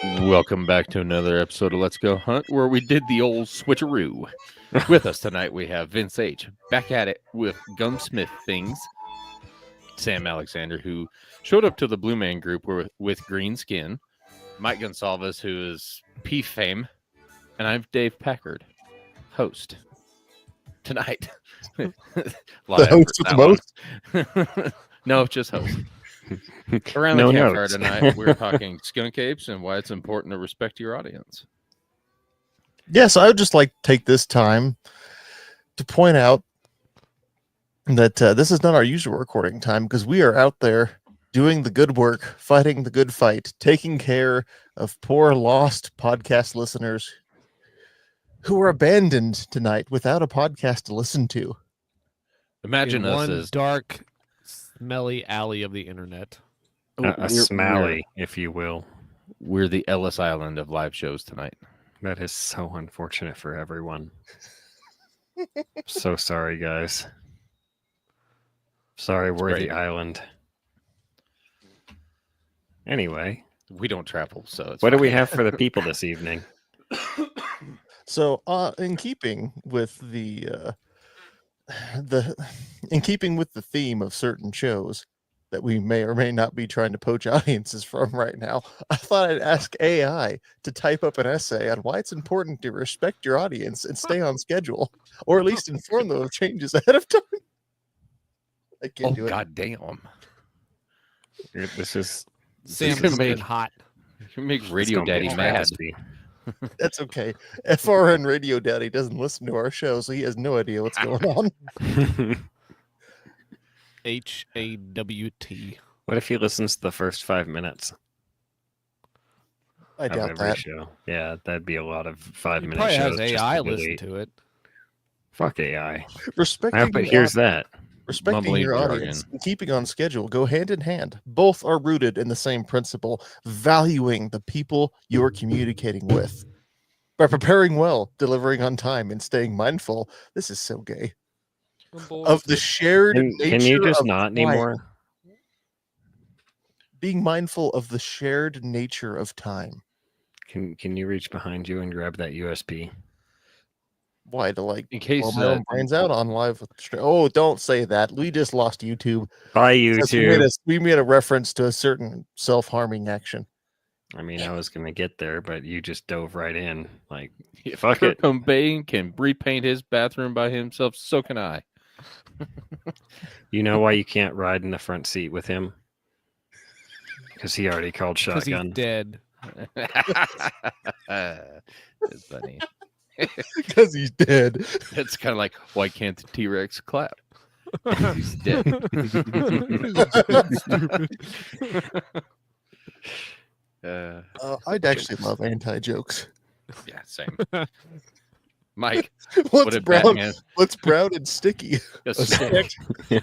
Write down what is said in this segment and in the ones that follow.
Welcome back to another episode of Let's Go Hunt, where we did the old switcheroo. With us tonight, we have Vince H. back at it with gunsmith things. Sam Alexander, who showed up to the Blue Man group with green skin. Mike Gonsalves, who is P fame. And I'm Dave Packard, host. Tonight. The host with the most? No, just host. Around the campfire tonight, we're talking skunk apes and why it's important to respect your audience. Yes, I would just like to take this time to point out that this is not our usual recording time because we are out there doing the good work, fighting the good fight, taking care of poor lost podcast listeners who were abandoned tonight without a podcast to listen to. Imagine us as dark, smelly alley of the internet. A smally, if you will. We're the Ellis Island of live shows tonight. That is so unfortunate for everyone. So sorry, guys. Sorry, we're the island. Anyway. We don't travel, so it's what fine. do we have for the people this evening? So, in keeping with the theme of certain shows that we may or may not be trying to poach audiences from right now, I thought I'd ask AI to type up an essay on why it's important to respect your audience and stay on schedule, or at least inform them of changes ahead of time. I can't do it. God damn. This is Sam's gonna been make- hot. You can make Radio Daddy mad. That's okay. FRN Radio Daddy doesn't listen to our show, so he has no idea what's going on. HAWT. What if he listens to the first 5 minutes I of doubt every that. show? Yeah, that'd be a lot of 5-minute Probably shows. has just AI to listen delete. to it. Fuck AI. Respecting I hope it your hears that. Respecting Mumbling your jargon. audience and keeping on schedule go hand in hand. Both are rooted in the same principle, valuing the people you are communicating with. By preparing well, delivering on time, and staying mindful, this is so gay, of the shared nature Can you just of not time. anymore? Being mindful of the shared nature of time. Can you reach behind you and grab that USB? Why, to like In case blow my own brains out on live with oh, don't say that. We just lost YouTube. Bye, Because YouTube. we made a reference to a certain self-harming action. I mean, I was gonna get there, but you just dove right in. Like, If fuck Kurt it. Cobain can repaint his bathroom by himself, so can I. You know why you can't ride in the front seat with him? Because he already called Because he's shotgun. dead. It's funny. Because he's dead. It's kind of like, why can't the T-Rex clap? He's dead. I'd actually love anti-jokes. Yeah, same. Mike, What's what did brown? Batman? What's brown and sticky? A A stick. stick.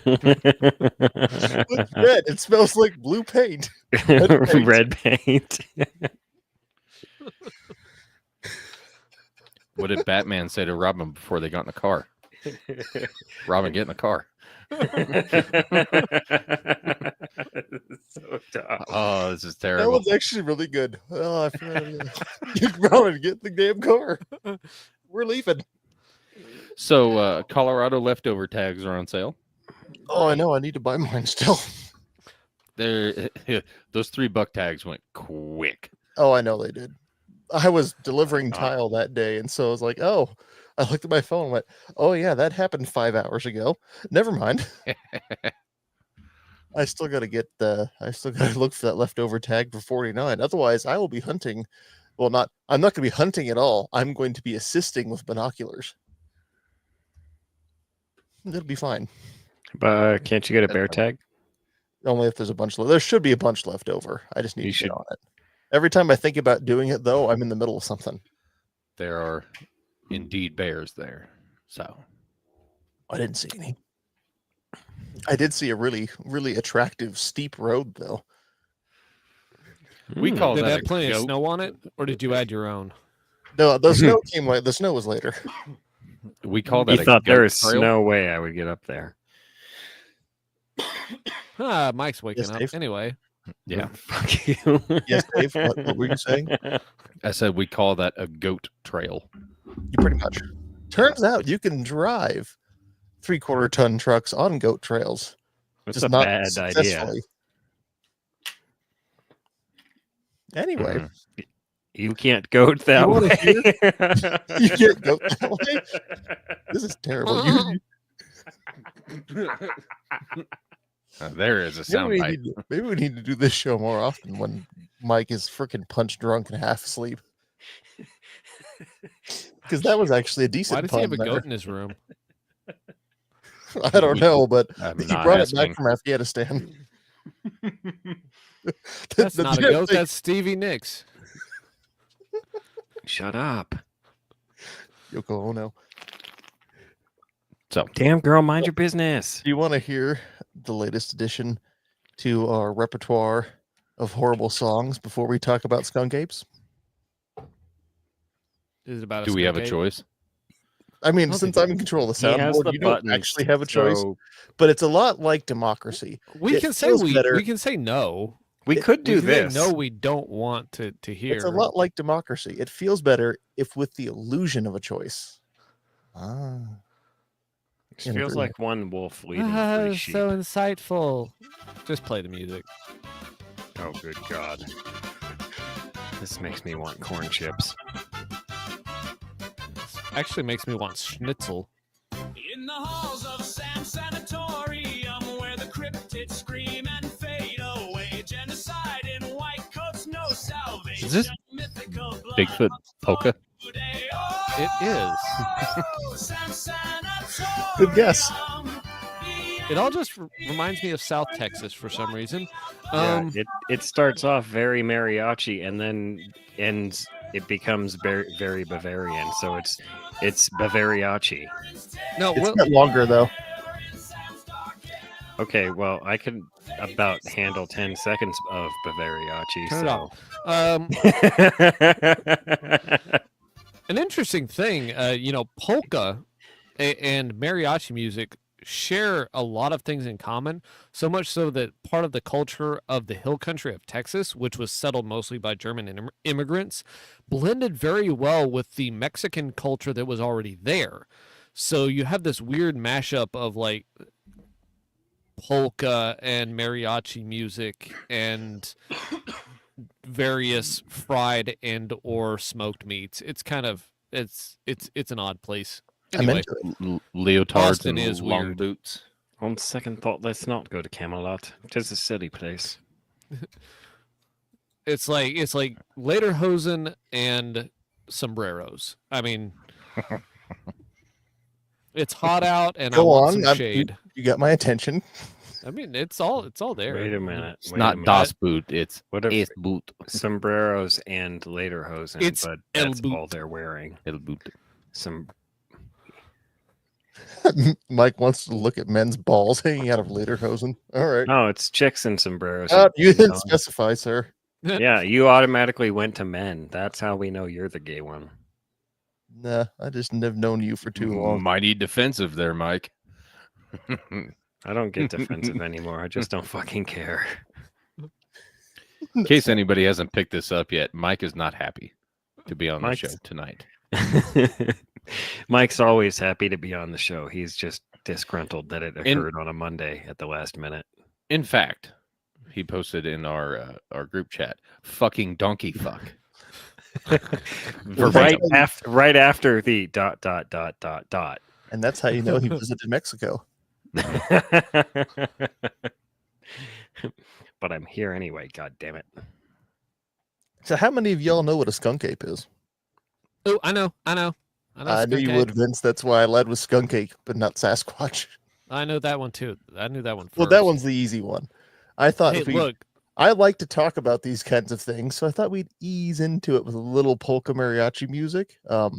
What's red? It smells like blue paint. paint. Red paint. What did Batman say to Robin before they got in the car? Robin, get in the car. So dumb. Oh, this is That terrible. one's actually really good. Oh, I forgot. Robin, get in the damn car. We're leaving. So, Colorado leftover tags are on sale. Oh, I know. I need to buy mine still. They're, those $3 tags went quick. Oh, I know they did. I was delivering tile that day, and so I was like, oh, I looked at my phone and went, oh, yeah, that happened 5 hours ago. Never mind. I still got to look for that leftover tag for 49. Otherwise, I will be hunting. Well, I'm not going to be hunting at all. I'm going to be assisting with binoculars. It'll be fine. But can't you get a bear tag? Only if there's a bunch. There should be a bunch left over. I just need You to should- get on it. Every time I think about doing it, though, I'm in the middle of something. There are indeed bears there. So, I didn't see any. I did see a really, really attractive steep road, though. we call Did that that a plenty of goat. snow on it, or did you add your own? No, the snow came. The snow was later. We call that You a thought there goat was trail. no way I would get up there. Mike's waking Yes, up. Dave. Anyway, Yeah. Fuck you. Yes, Dave. What were you saying? I said we call that a goat trail. You pretty much. Turns out you can drive 3/4 ton trucks on goat trails. It's just a not bad idea. successfully. Anyway, Mhm. You can't goat that wanna way. you can't goat that way. This is terrible. There is a soundbite. Maybe we need to do this show more often when Mike is freaking punch drunk and half asleep. Because that was actually a decent Why does he have a pun there. goat in his room? I don't know, but I'm he not brought it asking. back from Afghanistan. That's The not a damn goat. thing- That's Stevie Nicks. Shut up. Yoko Ono. So Damn girl, mind your business. Do you want to hear the latest addition to our repertoire of horrible songs before we talk about skunk apes? Is it about? do we have a skunk ape? choice? I mean, I don't since think I'm in control of the He has soundboard, the you don't buttons, actually have a choice. so But it's a lot like democracy. We It can say feels we better. can say no. we could do We can say this. no, we don't want to hear. It's a lot like democracy. It feels better if with the illusion of a choice. Ah. It feels like one wolf leading Ah, three sheep. so insightful. Just play the music. Oh, good God. This makes me want corn chips. Actually makes me want schnitzel. In the halls of Sam Sanatorium, where the cryptids scream and fade away, genocide in white coats, no salvation. Is this mythical blood Bigfoot polka? today. It is. Oh, Sam Sanatorium. Good guess. It all just reminds me of South Texas for some reason. Yeah, it starts off very mariachi and then ends. It becomes very, very Bavarian. So it's Bavariachi. No, It's well, not longer, though. Okay, well I can about handle 10 seconds of Bavariachi. Turn it So. off. An interesting thing, polka and mariachi music share a lot of things in common, so much so that part of the culture of the hill country of Texas, which was settled mostly by German immigrants, blended very well with the Mexican culture that was already there. So you have this weird mashup of like polka and mariachi music and various fried and or smoked meats. It's kind of it's an odd place. I'm Anyway, into it. Leotards Boston and is long weird. boots. On second thought, let's not go to Camelot. It is a silly place. it's like lederhosen and sombreros. I mean, it's hot out and I Go want on. some I'm- shade. You got my attention. I mean, it's all there. Wait a minute. It's wait a not minute. Das Boot. It's What if Es Boot. sombreros and lederhosen? It's but El that's all Boot. they're wearing. El Boot. Some Mike wants to look at men's balls hanging out of lederhosen. All right. no, it's chicks and sombreros. You didn't No. specify, sir. Yeah, you automatically went to men. That's how we know you're the gay one. Nah, I just have known you for too long. Mighty defensive there, Mike. I don't get defensive anymore. I just don't fucking care. In case anybody hasn't picked this up yet, Mike is not happy to be on the show Mike's- tonight. Mike's always happy to be on the show. He's just disgruntled that it occurred on a Monday at the last minute. In fact, he posted in our group chat, "Fucking donkey fuck." Right after the ... And that's how you know he visited Mexico. But I'm here anyway. God damn it! So, how many of y'all know what a skunk ape is? Oh, I know. I knew skunk you ape. would, Vince. That's why I led with skunk ape, but not Sasquatch. I know that one too. I knew that one first. Well, that one's the easy one. I thought Hey, if we, look, I like to talk about these kinds of things, so I thought we'd ease into it with a little polka mariachi music. I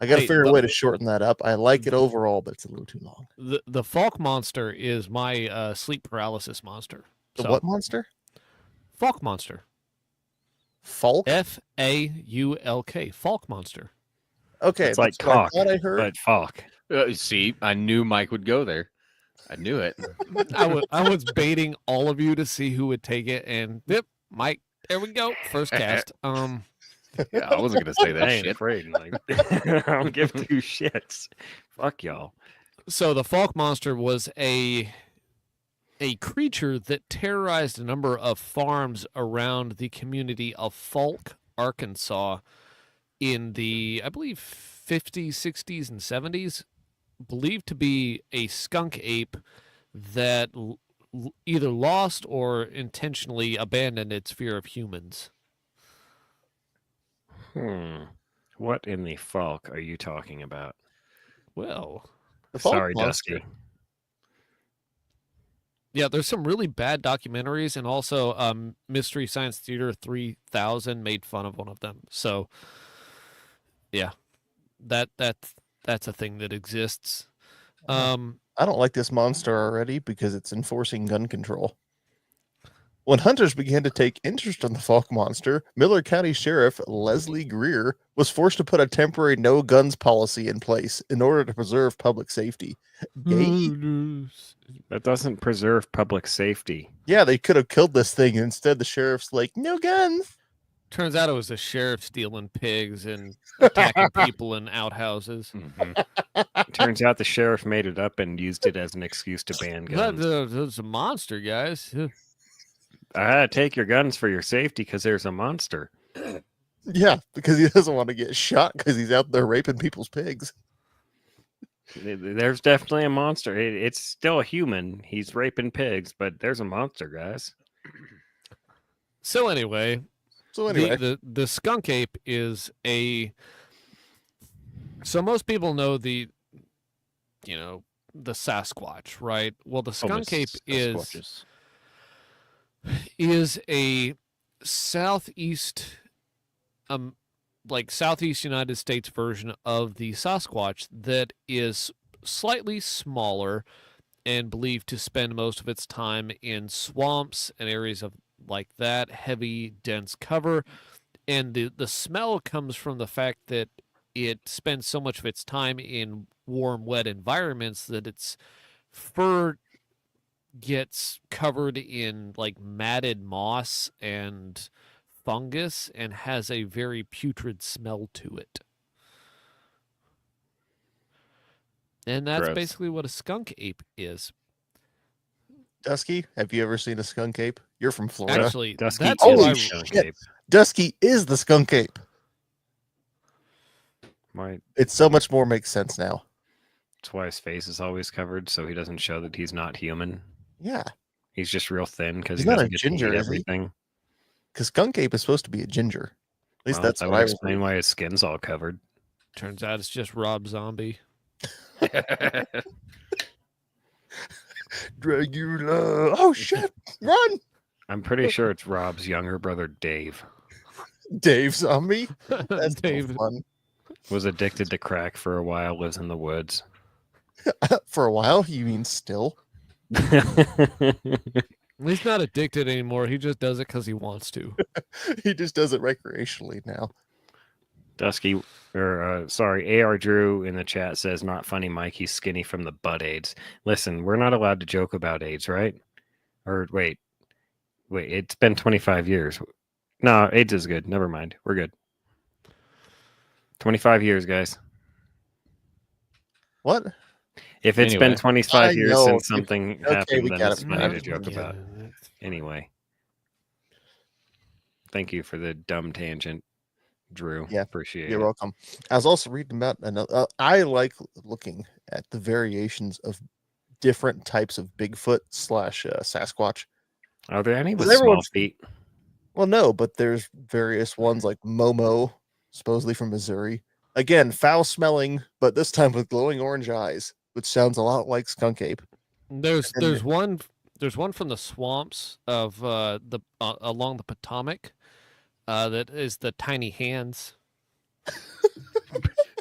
got to Hey, figure a look- way to shorten that up. I like it overall, but it's a little too long. the Falk monster is my sleep paralysis monster. The So, what monster? Falk monster. Falk? Faulk. Falk monster. Okay, It's like that's what cock, I thought I heard. but fuck. See, I knew Mike would go there. I knew it. I was baiting all of you to see who would take it, and yep, Mike. There we go. First cast. Yeah, I wasn't gonna say that I ain't shit. afraid. Like, I don't give two shits. Fuck y'all. So the Falk monster was a creature that terrorized a number of farms around the community of Falk, Arkansas, in the, I believe, 50s, 60s, and 70s. Believed to be a skunk ape that either lost or intentionally abandoned its fear of humans. What in the Falk are you talking about? Well, The Falk Sorry, monster. Dusky. yeah, there's some really bad documentaries, and also Mystery Science Theater 3000 made fun of one of them. So, yeah, that's a thing that exists. I don't like this monster already because it's enforcing gun control. When hunters began to take interest in the Falk monster, Miller County Sheriff Leslie Greer was forced to put a temporary no guns policy in place in order to preserve public safety. Gay? That doesn't preserve public safety. Yeah, they could have killed this thing. And instead, the sheriff's like, no guns. Turns out it was a sheriff stealing pigs and attacking people in outhouses. Mhm. Turns out the sheriff made it up and used it as an excuse to ban guns. That's a monster, guys. I had to take your guns for your safety because there's a monster. Yeah, because he doesn't want to get shot because he's out there raping people's pigs. There's definitely a monster. It's still a human. He's raping pigs, but there's a monster, guys. So anyway, So anyway, the skunk ape is a. So most people know the Sasquatch, right? Well, the skunk ape Sasquatches. is a southeast southeast United States version of the Sasquatch that is slightly smaller and believed to spend most of its time in swamps and areas of like that, heavy, dense cover. And the smell comes from the fact that it spends so much of its time in warm, wet environments that its fur gets covered in like matted moss and fungus and has a very putrid smell to it. And that's Gross. basically what a skunk ape is. Dusky, have you ever seen a skunk ape? You're from Florida. Actually, Dusky that's is who Holy a I, skunk shit. ape. Dusky is the skunk ape. Why? It so much more makes sense now. That's why his face is always covered, so he doesn't show that he's not human. Yeah, He's just real thin because He's he not doesn't a get ginger, to eat is he? everything. because skunk ape is supposed to be a ginger. At least Well, that's that what would I explain why his skin's all covered. turns out it's just Rob Zombie. Dragula. Oh shit! Run, I'm pretty sure it's Rob's younger brother Dave. Dave Zombie. That's Dave. Dave. Fun. Was addicted to crack for a while, lives in the woods. For a while, you mean still? He's not addicted anymore. He just does it because he wants to. He just does it recreationally now. Dusky, or sorry, AR Drew in the chat says, not funny, Mike. He's skinny from the butt AIDS. Listen, we're not allowed to joke about AIDS, right? Or wait, it's been 25 years. No, AIDS is good. Never mind. We're good. 25 years, guys. What? If it's Anyway. been 25 I years know. since something happened, we then got it's it. funny to Yeah. joke about. Anyway. Thank you for the dumb tangent, Drew. Yeah, Appreciate You're it. welcome. I was also reading about another. I like looking at the variations of different types of Bigfoot / Sasquatch. Are there any with Because small everyone's- feet? Well, no, but there's various ones like Momo, supposedly from Missouri. Again, foul smelling, but this time with glowing orange eyes, which sounds a lot like skunk ape. There's And- one from the swamps of the along the Potomac that is the tiny hands.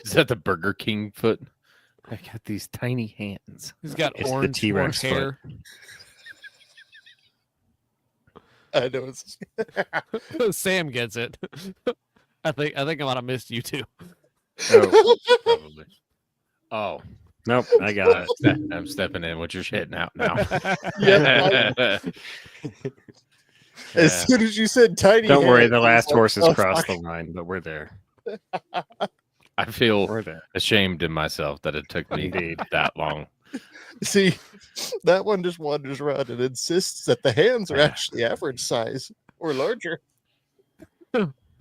Is that the Burger King foot? I got these tiny hands. He's got It's the orange T-Rex foot. hair. I know it's Sam gets it. I think I might have missed you too. Oh, probably. Oh, Nope, I got it. I'm stepping in with your shit out now. As soon as you said tiny Don't worry, hands, the I was last like, horse has "Oh, crossed fuck." the line, but we're there. I feel We're there. ashamed in myself that it took me Indeed. that long. See, that one just wanders around and insists that the hands are actually average size or larger.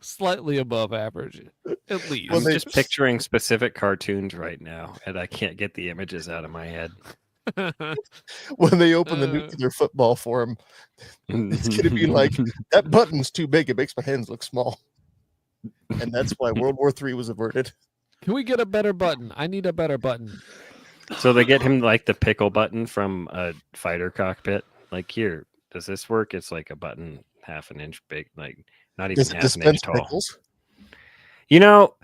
Slightly above average, at least. Well, I'm they- just picturing specific cartoons right now, and I can't get the images out of my head. When they open the Uh. nuclear football for him, it's going to be like, that button's too big. It makes my hands look small. And that's why World War III was averted. Can we get a better button? I need a better button. So they get him like the pickle button from a fighter cockpit. Like, here, does this work? It's like a button half an inch big, like not even Does it half an inch dispense tall. pickles? You know,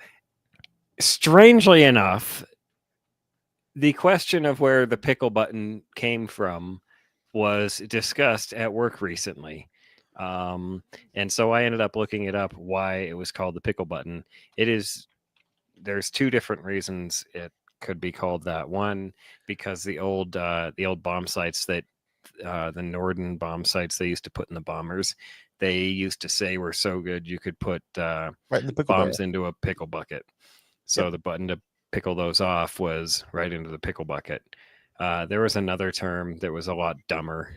strangely enough, the question of where the pickle button came from was discussed at work recently. And so I ended up looking it up why it was called the pickle button. There's two different reasons it could be called that. One, because the old bomb sights that the Norden bomb sights they used to put in the bombers, they used to say were so good you could put Right in the pickle bombs barrel. into a pickle bucket. So the button to pickle those off was right into the pickle bucket. There was another term that was a lot dumber.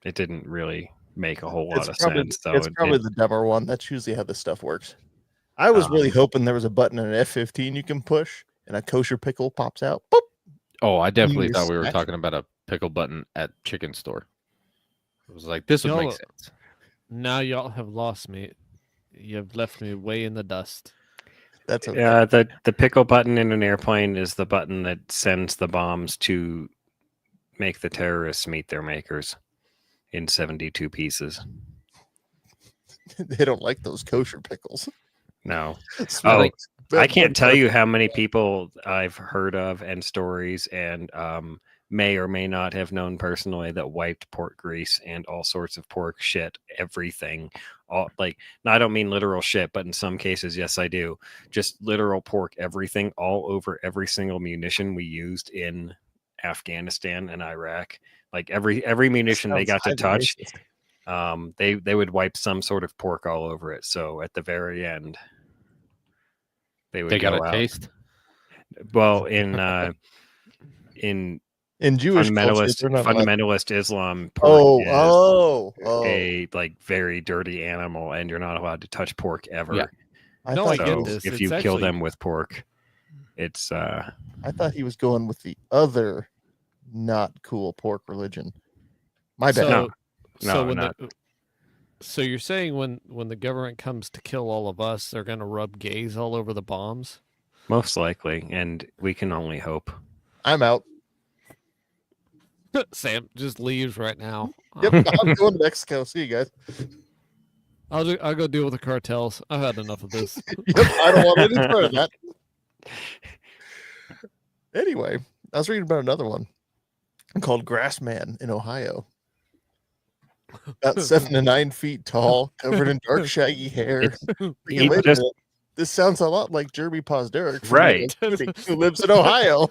It didn't really make a whole lot of sense. So it's probably the dumber one. That's usually how this stuff works. I was really hoping there was a button in an F-15 you can push, and a kosher pickle pops out. Boop. Oh, I definitely You thought we were snatch talking about a pickle button at chicken store. It was like, this would make Y'all- sense. Now y'all have lost me. You have left me way in the dust. That's okay. the pickle button in an airplane is the button that sends the bombs to make the terrorists meet their makers in 72 pieces. They don't like those kosher pickles. No. Smell- I can't tell you how many people I've heard of and stories and may or may not have known personally that wiped pork grease and all sorts of pork shit, everything. All like, no, I don't mean literal shit, but in some cases, yes, I do. Just literal pork, everything, all over every single munition we used in Afghanistan and Iraq. Like every munition they got to Sounds touch, racist. they would wipe some sort of pork all over it. So at the very end, They got go a out. taste. Well, in Jewish cultures, they're not allowed- fundamentalist Islam, pork is oh. a like very dirty animal, and you're not allowed to touch pork ever. Yeah. I No, thought I he get was- this. If It's you kill actually- them with pork, it's I thought he was going with the other not cool pork religion. My bad. So, No, so when not- so you're saying when the government comes to kill all of us, they're gonna rub gays all over the bombs? most likely, and we can only hope. I'm out. Sam just leaves right now. Yep, I'm going to Mexico. See you guys. I'll go deal with the cartels. I've had enough of this. Yep, I don't want any part of that. Anyway, I was reading about another one called Grassman in Ohio. About 7 to 9 feet tall, covered in dark, shaggy hair. Thinking, he wait a just- minute, this sounds a lot like Jeremy Posderick, from Right. who lives in Ohio.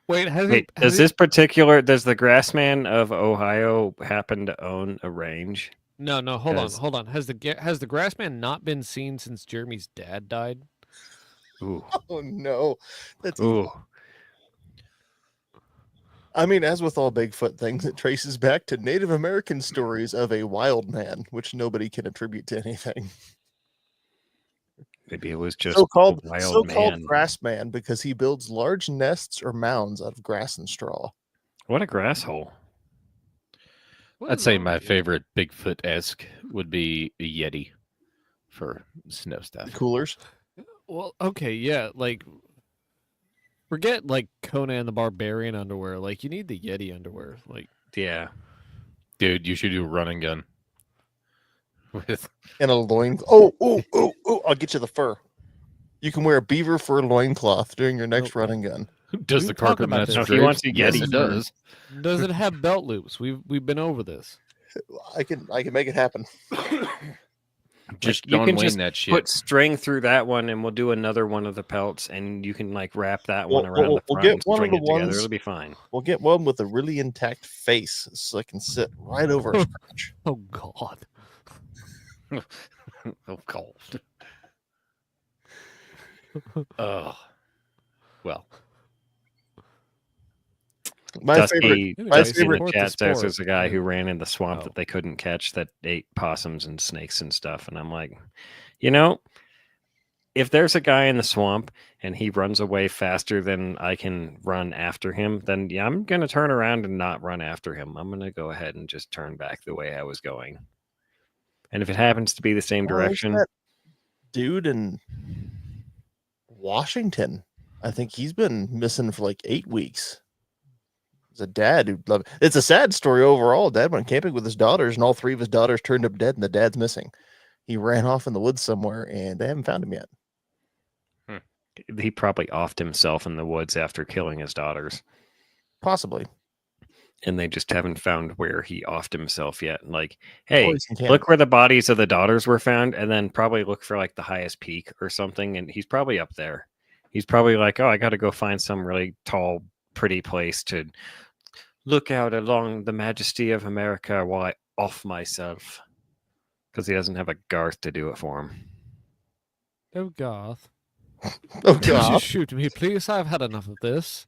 Wait, has Wait, he? does the Grassman of Ohio happen to own a range? No, hold Does- on. Has the Grassman not been seen since Jeremy's dad died? Ooh, Oh no, that's. ooh. I mean, as with all Bigfoot things, it traces back to Native American stories of a wild man, which nobody can attribute to anything. Maybe it was just So-called a wild so-called man. grass man because he builds large nests or mounds out of grass and straw. What a grass hole. What I'd is say wrong my with you? favorite Bigfoot-esque would be a Yeti for snow The stuff. coolers. Well, okay, yeah, like forget like Conan the Barbarian underwear. Like you need the Yeti underwear. Like Yeah. Dude, you should do a running gun. With And a loin. Oh, I'll get you the fur. You can wear a beaver fur loincloth during your next Oh. running gun. does We the were talking carpet about match this. the No, if he wants drapes? a Yes, Yeti it fur. does. does it have belt loops? We've been over this. I can make it happen. Just you John can Wayne just that shit. put string through that one, and we'll do another one of the pelts, and you can like wrap that one We'll- around we'll- the we'll front get and one of string the it together. ones- It'll be fine. We'll get one with a really intact face so it can sit right over his crotch. Oh God. Oh, cold. Oh, well, My Dusty, favorite. My Dusty in the favorite- chat Support the says there's a guy sport. who ran in the swamp Oh. that they couldn't catch that ate possums and snakes and stuff. And I'm like, if there's a guy in the swamp and he runs away faster than I can run after him, then yeah, I'm going to turn around and not run after him. I'm going to go ahead and just turn back the way I was going. And if it happens to be the same Well, there's direction, that dude in Washington. I think he's been missing for like 8 weeks. It's a dad who loved. It's a sad story overall. Dad went camping with his daughters, and all 3 of his daughters turned up dead, and the dad's missing. He ran off in the woods somewhere, and they haven't found him yet. he probably offed himself in the woods after killing his daughters. Possibly. And they just haven't found where he offed himself yet. Like, hey, Or he's in Canada. look where the bodies of the daughters were found, and then probably look for like the highest peak or something. And he's probably up there. He's probably like, oh, I got to go find some really tall, pretty place to look out along the majesty of America while I off myself. Because he doesn't have a Garth to do it for him. Oh Garth. Oh Don't you God! shoot me, please. I've had enough of this.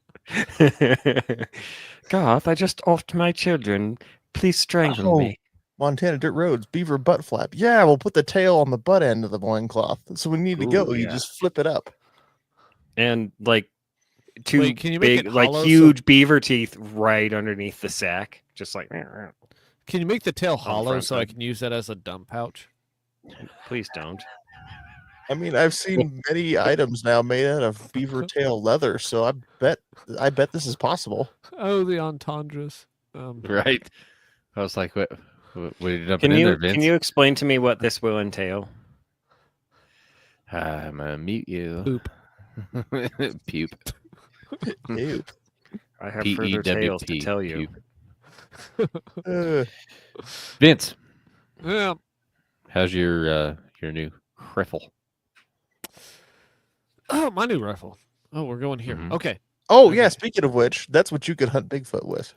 Garth, I just offed my children. Please strangle Oh. me. Montana dirt roads, beaver butt flap. Yeah, we'll put the tail on the butt end of the loincloth. So when you need to go, Ooh, you yeah. just flip it up. And like two Wait, can you make big, it like hollow so- huge beaver teeth right underneath the sack, just like. Can you make the tail hollow front so I side. can use that as a dump pouch? Please don't. I mean, I've seen many items now made out of beaver tail leather, so I bet this is possible. Oh, the entendres. right. I was like, what are you dumping Can in you there, Vince? can you explain to me what this will entail? I'm gonna mute you. Poop. Pupe. Ew. I have further tales to tell you. pupe. Uh, Vince, Yeah. how's your new riffle? Oh, my new rifle. Oh, we're going here. Mhm. Okay. oh yeah, Okay. speaking of which, that's what you could hunt Bigfoot with.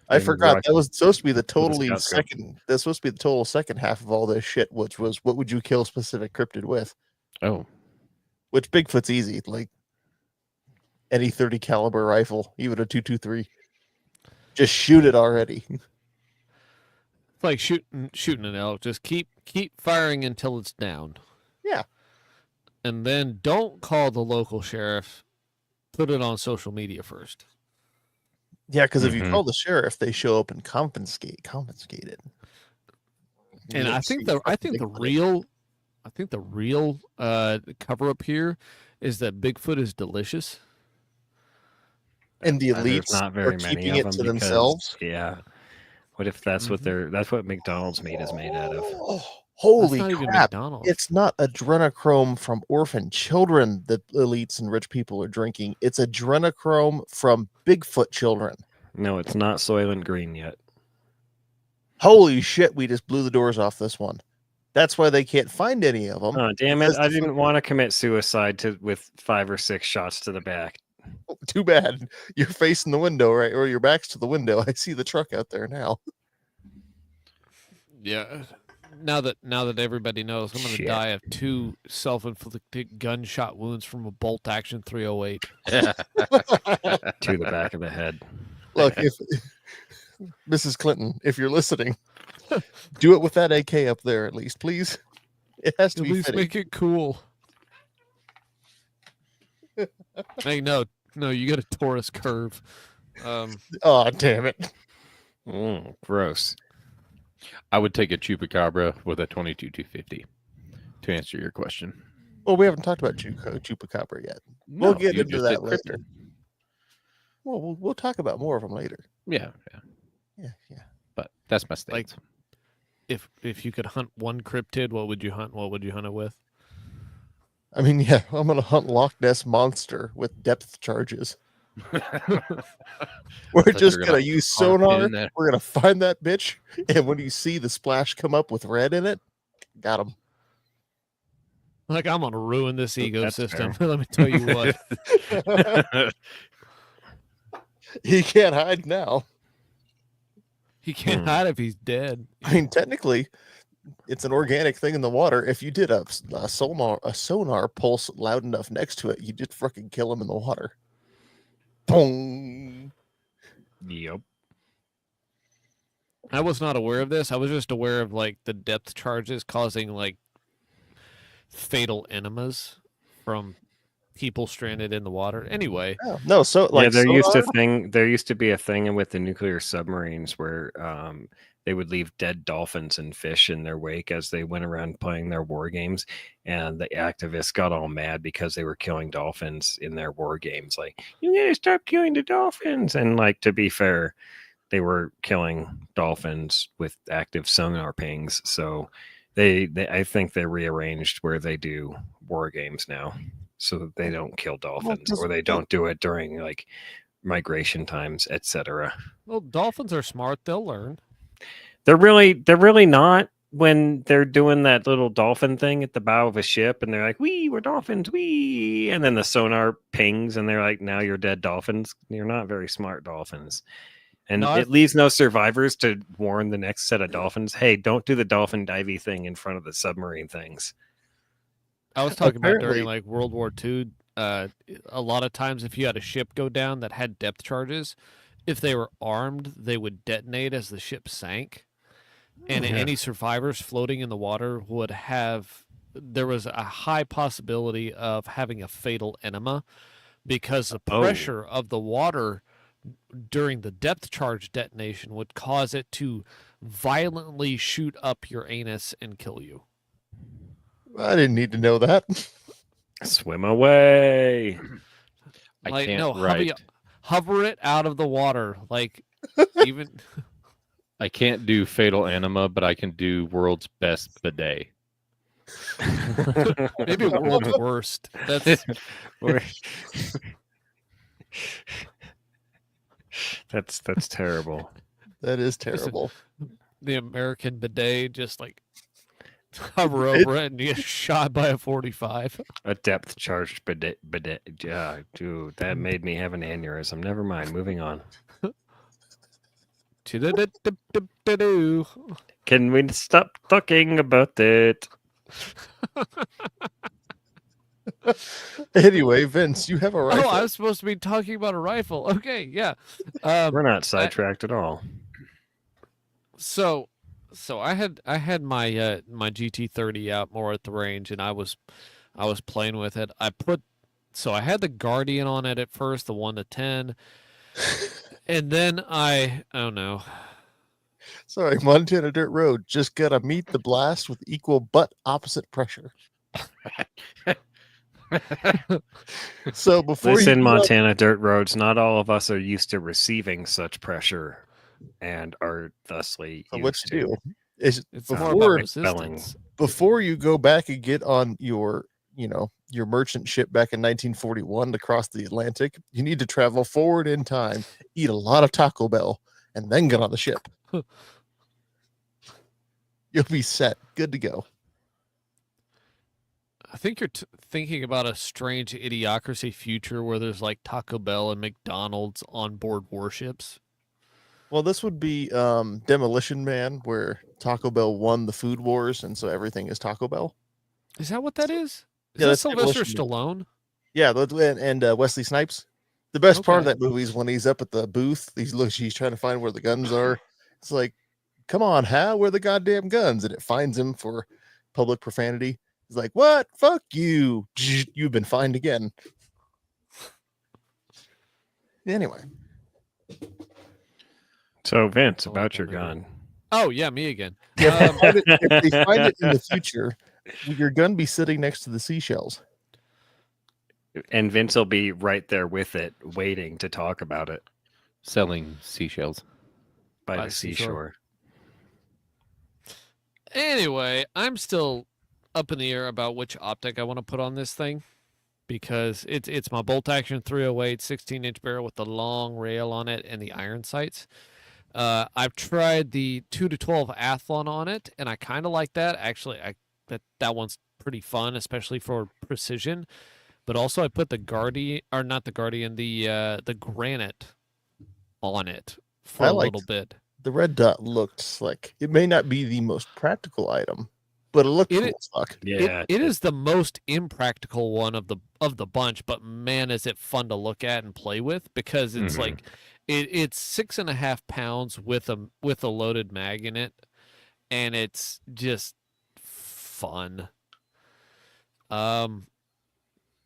I And forgot rock- that was supposed to be the a totally scout scope. second. That's supposed to be the total second half of all this shit, which was what would you kill specific cryptid with? Oh, Which Bigfoot's easy, like any 30 caliber rifle, even a 223. Just shoot it already. It's like shooting an elk. Just keep firing until it's down. Yeah. And then don't call the local sheriff. Put it on social media first. Yeah, because if you Mhm. call the sheriff, they show up and confiscate it. And I think the real cover up here is that Bigfoot is delicious. and the There's elites not are very many keeping of it them to because- themselves. Yeah. What if that's what Mhm. that's what McDonald's meat is made out of? Oh, That's holy not even crap! McDonald's. It's not adrenochrome from orphan children that elites and rich people are drinking. It's adrenochrome from Bigfoot children. No, it's not Soylent Green yet. Holy shit! We just blew the doors off this one. That's why they can't find any of them. Oh, damn it. because I the didn't want to commit suicide with 5 or 6 shots to the back. Too bad. You're facing the window, right? Or your back's to the window. I see the truck out there now. Yeah. Now that everybody knows, I'm going to Shit. die of 2 self-inflicted gunshot wounds from a bolt action 308. To the back of the head. Look, if Mrs. Clinton, if you're listening, do it with that AK up there at least, please. It has to At be least fitting. make it cool. Hey, no, you got a Taurus curve. Oh, damn it. Gross. I would take a chupacabra with a 22-250 to answer your question. Well, we haven't talked about chupacabra yet. We'll get you into just that said later. cryptid. Well, we'll talk about more of them later. Yeah, Yeah. but that's my stance. If you could hunt one cryptid, what would you hunt? What would you hunt it with? I mean, yeah, I'm going to hunt Loch Ness Monster with depth charges. We're thought you just were going gonna to use harp sonar. in there. We're going to find that bitch. And when you see the splash come up with red in it, got him. Like, I'm gonna ruin this That's ecosystem. fair. Let me tell you what. He can't hide now. He can't Hmm. hide if he's dead. I mean, technically, it's an organic thing in the water. If you did a sonar pulse loud enough next to it, you just fucking kill him in the water. Boom. Yep. I was not aware of this. I was just aware of like the depth charges causing like fatal enemas from people stranded in the water. Anyway, Oh, no, so like yeah, there sonar? used to be a thing with the nuclear submarines where they would leave dead dolphins and fish in their wake as they went around playing their war games, and the activists got all mad because they were killing dolphins in their war games. Like, you gotta stop killing the dolphins. And like, to be fair, they were killing dolphins with active sonar pings. So they I think they rearranged where they do war games now, so that they don't kill dolphins, 'cause or they what- don't do it during like migration times, etc. well, dolphins are smart. They'll learn. They're really not when they're doing that little dolphin thing at the bow of a ship, and they're like, "Wee, we're dolphins, wee," and then the sonar pings, and they're like, "Now you're dead dolphins." You're not very smart dolphins. And No, it leaves no survivors to warn the next set of dolphins, hey, don't do the dolphin divey thing in front of the submarine things. I was talking about Apparently- during like World War II. A lot of times, if you had a ship go down that had depth charges, if they were armed, they would detonate as the ship sank, and Yeah. any survivors floating in the water would have. There was a high possibility of having a fatal enema because the Oh. pressure of the water during the depth charge detonation would cause it to violently shoot up your anus and kill you. I didn't need to know that. Swim away. I Like, can't no, write. hover it out of the water. Like, even I can't do fatal anima, but I can do world's best bidet. maybe world's worst. That's That's terrible. That is terrible. the American bidet. Just like hover over it and you get shot by a 45. A depth charged bidet. Yeah, dude, that made me have an aneurysm. Never mind. Moving on. Choo-da-da-da-da-da-doo. Can we stop talking about it? Anyway, Vince, you have a rifle. Oh, I was supposed to be talking about a rifle. Okay, yeah. We're not sidetracked at all. So I had my my GT30 out more at the range, and I was playing with it. I had the Guardian on it at first, the 1 to 10, and then I don't know. Sorry, Montana Dirt Road just gotta meet the blast with equal but opposite pressure. So before Listen, you Montana dirt roads, not all of us are used to receiving such pressure and are thusly So used what you do is It's before more about spelling. resistance. before you go back and get on your your merchant ship back in 1941 to cross the Atlantic, you need to travel forward in time, eat a lot of Taco Bell, and then get on the ship. You'll be set, good to go. I think you're thinking about a strange idiocracy future where there's like Taco Bell and McDonald's on board warships. Well, this would be Demolition Man, where Taco Bell won the food wars, and so everything is Taco Bell. Is that what that is? Is Yeah, that that's Sylvester Demolition Stallone? Yeah, and Wesley Snipes. The best part of Okay. that movie is when he's up at the booth. He's trying to find where the guns are. It's like, come on, Hal, where are the goddamn guns? And it finds him for public profanity. He's like, what? Fuck you. You've been fined again. Anyway, So, Vince, about your gun. Oh yeah, me again. if they find it in the future, will your gun be sitting next to the seashells? And Vince will be right there with it, waiting to talk about it Selling seashells. by the seashore. Anyway, I'm still up in the air about which optic I want to put on this thing because it's my bolt action 308 16-inch barrel with the long rail on it and the iron sights. I've tried the 2 to 12 Athlon on it, and I kind of like that. Actually, that one's pretty fun, especially for precision. But also I put the Guardian, or not the Guardian, the Granite on it for I a liked little bit. The red dot looked slick. It may not be the most practical item, but it looked It cool i- as fuck. Yeah, It is the most impractical one of the bunch, but man, is it fun to look at and play with, because it's Mhm. like it's 6.5 pounds with a loaded mag in it, and it's just fun.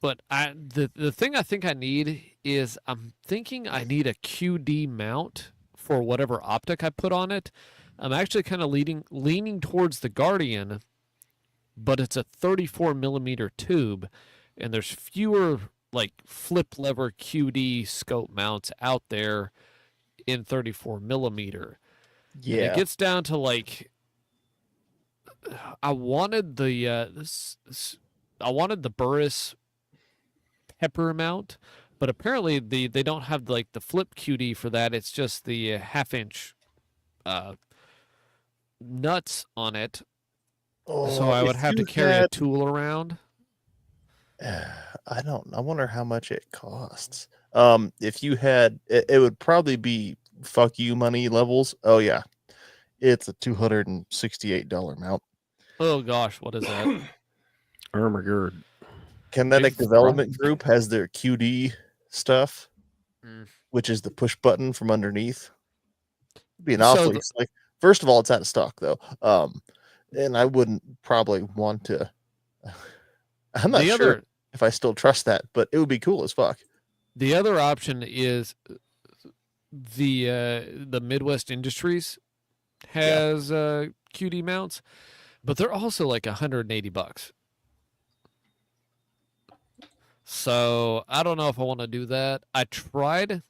But the thing I think I need is, I'm thinking I need a QD mount for whatever optic I put on it. I'm actually kind of leaning towards the Guardian, but it's a 34 millimeter tube, and there's fewer like flip lever QD scope mounts out there in 34 millimeter. And it Yeah. gets down to like, I wanted the I wanted the Burris pepper mount, but apparently they don't have like the flip QD for that. It's just the half-inch nuts on it. So I would if have to you carry a had- tool around. I wonder how much it costs. If you had, it would probably be fuck you money levels. Oh yeah, it's a $268 mount. Oh gosh, what is that? Ermagerd. Kinetic Big Development price. Group has their QD stuff, Mm. which is the push button from underneath. Be an So awfully slick. First of all, it's out of stock though. And I wouldn't probably want to. I'm not the sure other if I still trust that, but it would be cool as fuck. the other option is the Midwest Industries has QD mounts, but they're also like $180. So I don't know if I want to do that. I tried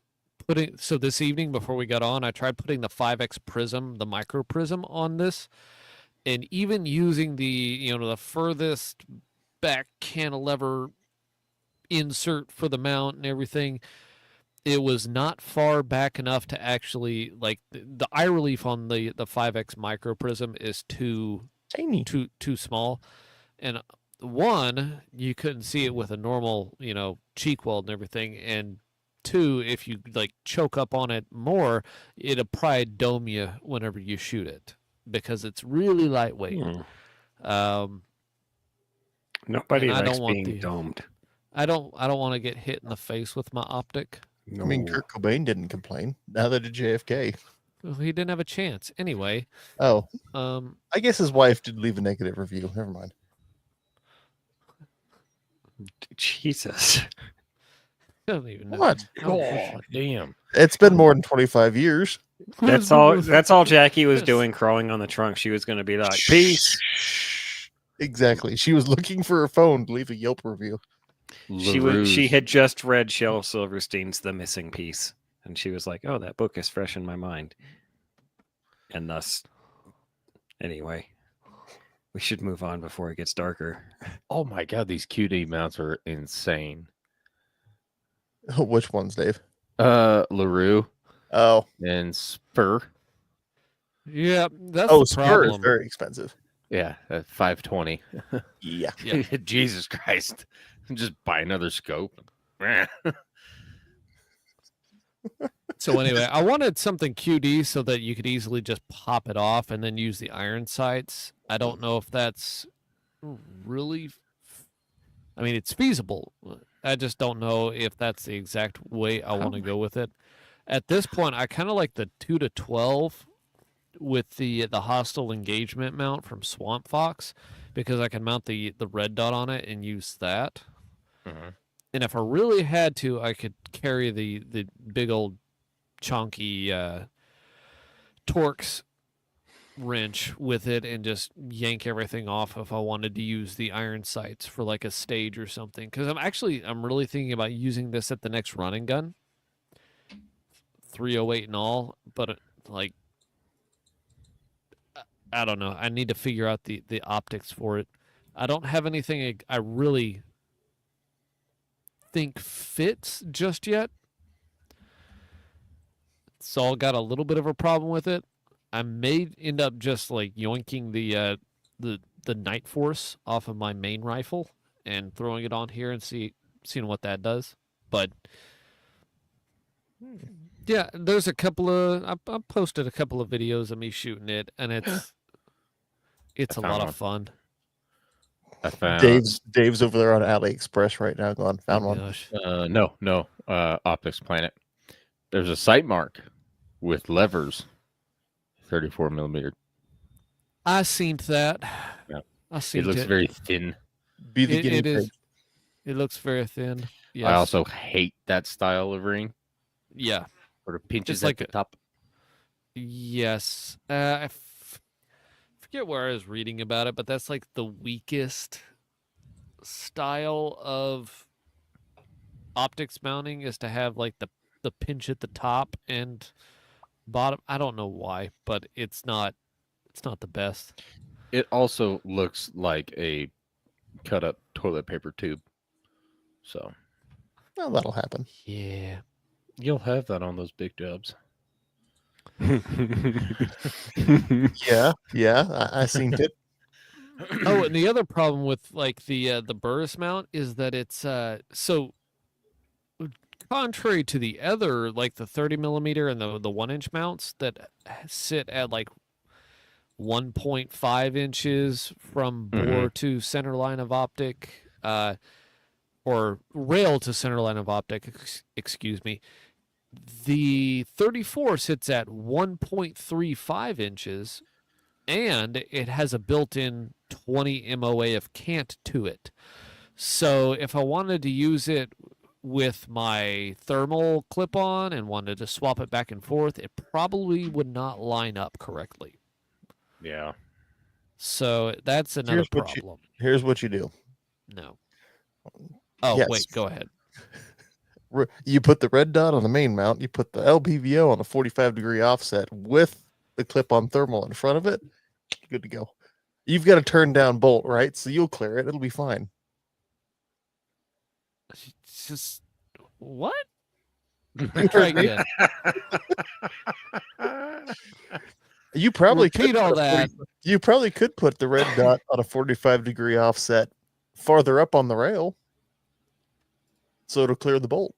this evening before we got on, I tried putting the 5X prism, the micro prism on this, and even using the furthest back cantilever insert for the mount and everything, it was not far back enough to actually, like, the eye relief on the 5X micro prism is too Tiny. too small, and one, you couldn't see it with a normal cheek weld and everything, and two, if you like choke up on it more, it'll probably dome you whenever you shoot it, because it's really lightweight. Nobody And I likes don't want being the- domed. I don't want to get hit in the face with my optic. I mean, No. Kurt Cobain didn't complain. Neither did JFK. Well, he didn't have a chance anyway. Oh, Um, I guess his wife did leave a negative review. Never mind. Jesus. I don't even know. What? God damn. It's been more than 25 years. That's all Jackie was doing, crawling on the trunk. She was going to be like, peace. Exactly. She was looking for her phone to leave a Yelp review. She had just read Shel Silverstein's The Missing Piece, and she was like, oh, that book is fresh in my mind. And thus, anyway, we should move on before it gets darker. Oh my god, these QD mounts are insane. Which ones, Dave? LaRue Oh, and Spur. Yeah, that's oh, the Spur is problem. very expensive. Yeah, at 520. Yeah. Yeah. Jesus Christ. Just buy another scope. So anyway, I wanted something QD so that you could easily just pop it off and then use the iron sights. I don't know if that's really, I mean, it's feasible. I just don't know if that's the exact way I want to go with it. At this point, I kind of like the 2 to 12 with the hostile engagement mount from Swamp Fox, because I can mount the red dot on it and use that. Mhm. And if I really had to, I could carry the big old chunky Torx wrench with it and just yank everything off if I wanted to use the iron sights for like a stage or something. Because I'm really thinking about using this at the next running gun, 308 and all. But like, I don't know. I need to figure out the optics for it. I don't have anything I really think fits just yet. So I got a little bit of a problem with it. I may end up just like yoinking the Night Force off of my main rifle and throwing it on here and seeing what that does. But yeah, there's a couple of I posted a couple of videos of me shooting it, and it's a found lot one. of fun. I found Dave's over there on AliExpress right now. Going, found Oh, one. gosh. no Optics Planet. There's a sight mark with levers, 34 millimeter. I seen that. Yeah. I seen It looks very thin. Be the It- guinea it pig. is. It looks very thin. Yes. I also hate that style of ring, yeah. where it pinches It's at like the a- top. Yes. Forget where I was reading about it, but that's like the weakest style of optics mounting is to have like the pinch at the top and bottom. I don't know why, but it's not the best. It also looks like a cut up toilet paper tube. So Well, that'll happen. Yeah. you'll have that on those big jobs. Yeah, I seen it. Oh, and the other problem with like the Burris mount is that it's so contrary to the other like the 30 millimeter and the 1-inch mounts that sit at like 1.5 inches from bore to center line of optic, or rail to center line of optic, excuse me. The 34 sits at 1.35 inches, and it has a built-in 20 MOA of cant to it. So if I wanted to use it with my thermal clip-on and wanted to swap it back and forth, it probably would not line up correctly. Yeah. So that's another Here's what you- problem. Here's what you do. No. Oh, Yes. wait, go ahead. You put the red dot on the main mount. You put the LPVO on a 45-degree offset with the clip-on thermal in front of it. Good to go. You've got a turn down bolt, right? So you'll clear it. It'll be fine. It's just what? Try again. You probably Repeat could all put a that. You probably could put the red dot on a 45-degree offset farther up on the rail, so it'll clear the bolt.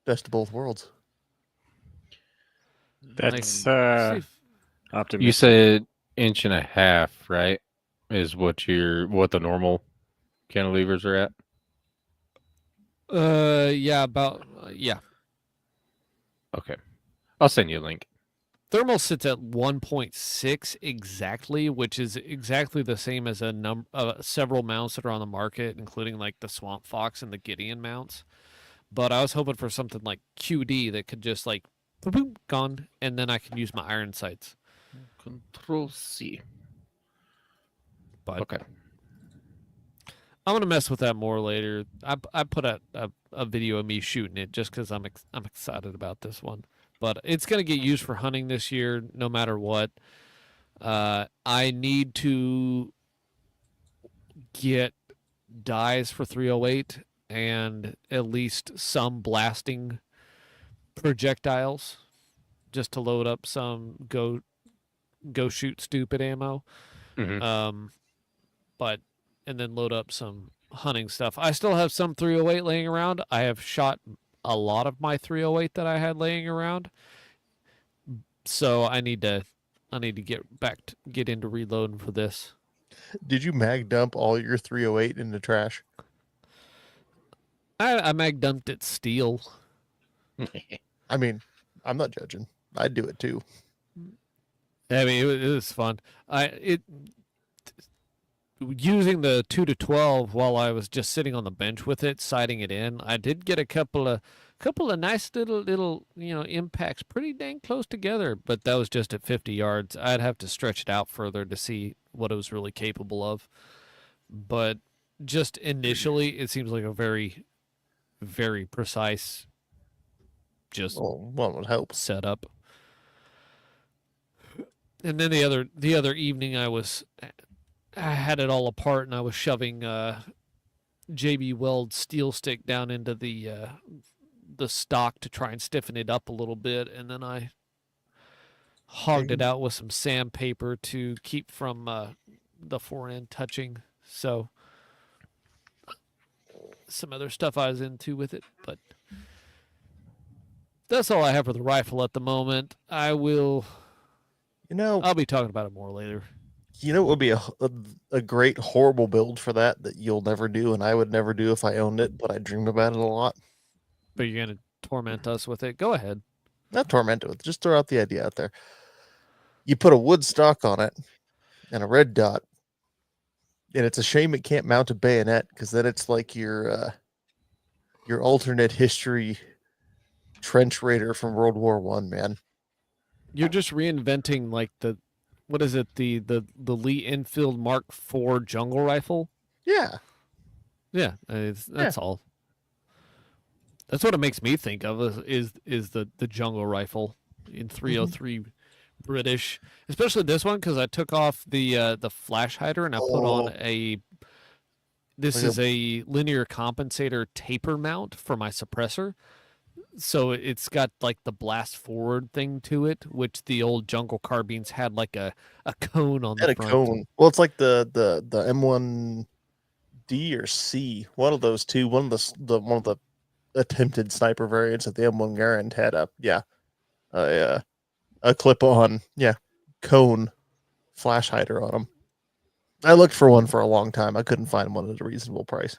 Best of both worlds. That's See if- optimistic. You said 1.5 inch, right? Is what the normal cantilevers are at? yeah, about yeah. Okay. I'll send you a link. Thermal sits at 1.6 exactly, which is exactly the same as several mounts that are on the market, including like the Swamp Fox and the Gideon mounts. But I was hoping for something like QD that could just like boom, gone, and then I can use my iron sights. Control C. But Okay. I'm gonna mess with that more later. I put a video of me shooting it just because I'm excited about this one. But it's gonna get used for hunting this year, no matter what. I need to get dies for 308 and at least some blasting projectiles, just to load up some go shoot stupid ammo. Mhm. And then load up some hunting stuff. I still have some 308 laying around. I have shot a lot of my 308 that I had laying around. So I need to get into reloading for this. Did you mag dump all your 308 in the trash? I mag dumped it steel. I mean, I'm not judging. I'd do it too. I mean, it was fun. Using the 2-12 while I was just sitting on the bench with it, sighting it in. I did get a couple of nice little impacts, pretty dang close together. But that was just at 50 yards. I'd have to stretch it out further to see what it was really capable of. But just initially, it seems like a very, very precise, just Well, one would hope. setup. And then the other evening, I had it all apart, and I was shoving JB Weld steel stick down into the stock to try and stiffen it up a little bit, and then I hogged it out with some sandpaper to keep from the forend touching. So some other stuff I was into with it, but that's all I have for the rifle at the moment. I'll be talking about it more later. What would be a great horrible build for that you'll never do, and I would never do if I owned it, but I dream about it a lot. But you're gonna torment us with it. Go ahead. Not torment it with, just throw out the idea out there. You put a wood stock on it and a red dot, and it's a shame it can't mount a bayonet, because then it's like your alternate history trench raider from World War One, man. You're just reinventing like the Lee Enfield Mark IV jungle rifle. Yeah. Yeah, that's all. That's what it makes me think of is the jungle rifle in 303 British, especially this one, because I took off the flash hider and I put on this is a linear compensator taper mount for my suppressor. So it's got like the blast forward thing to it, which the old jungle carbines had like a cone on the front. Cone. Well, it's like the M1D or C, one of those two. One of the attempted sniper variants of the M1 Garand had a clip on cone flash hider on them. I looked for one for a long time. I couldn't find one at a reasonable price.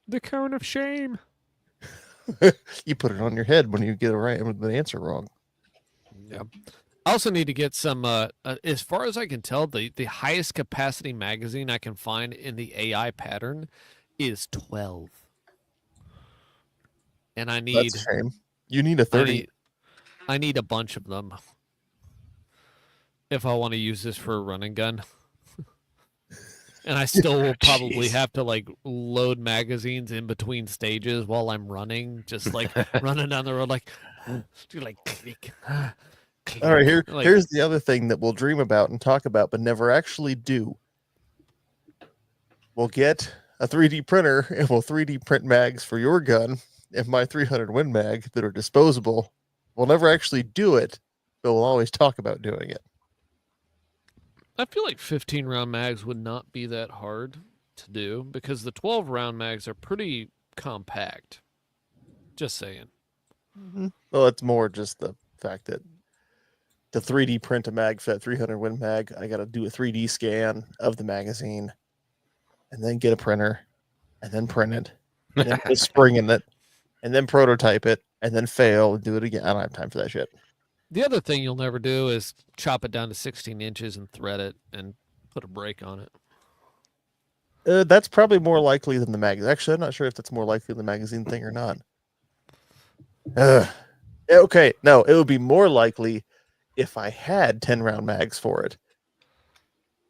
The cone of shame. You put it on your head when you get the answer wrong. Yeah. I also need to get some, as far as I can tell, the highest capacity magazine I can find in the AI pattern is 12. And I need... That's a shame. You need a 30. I need a bunch of them if I want to use this for a running gun. And I still will probably have to like load magazines in between stages while I'm running, just like running down the road, like click. All right, here's the other thing that we'll dream about and talk about, but never actually do. We'll get a 3D printer and we'll 3D print mags for your gun and my 300 Win Mag that are disposable. We'll never actually do it, but we'll always talk about doing it. I feel like 15 round mags would not be that hard to do because the 12 round mags are pretty compact. Just saying. Mm-hmm. Well, it's more just the fact that to 3D print a mag for that 300 Win Mag, I got to do a 3D scan of the magazine and then get a printer and then print it and then put a spring in it and then prototype it and then fail and do it again. I don't have time for that shit. The other thing you'll never do is chop it down to 16 inches and thread it and put a brake on it. That's probably more likely than the magazine. Actually, I'm not sure if that's more likely than the magazine thing or not. Okay, no, it would be more likely if I had 10 round mags for it.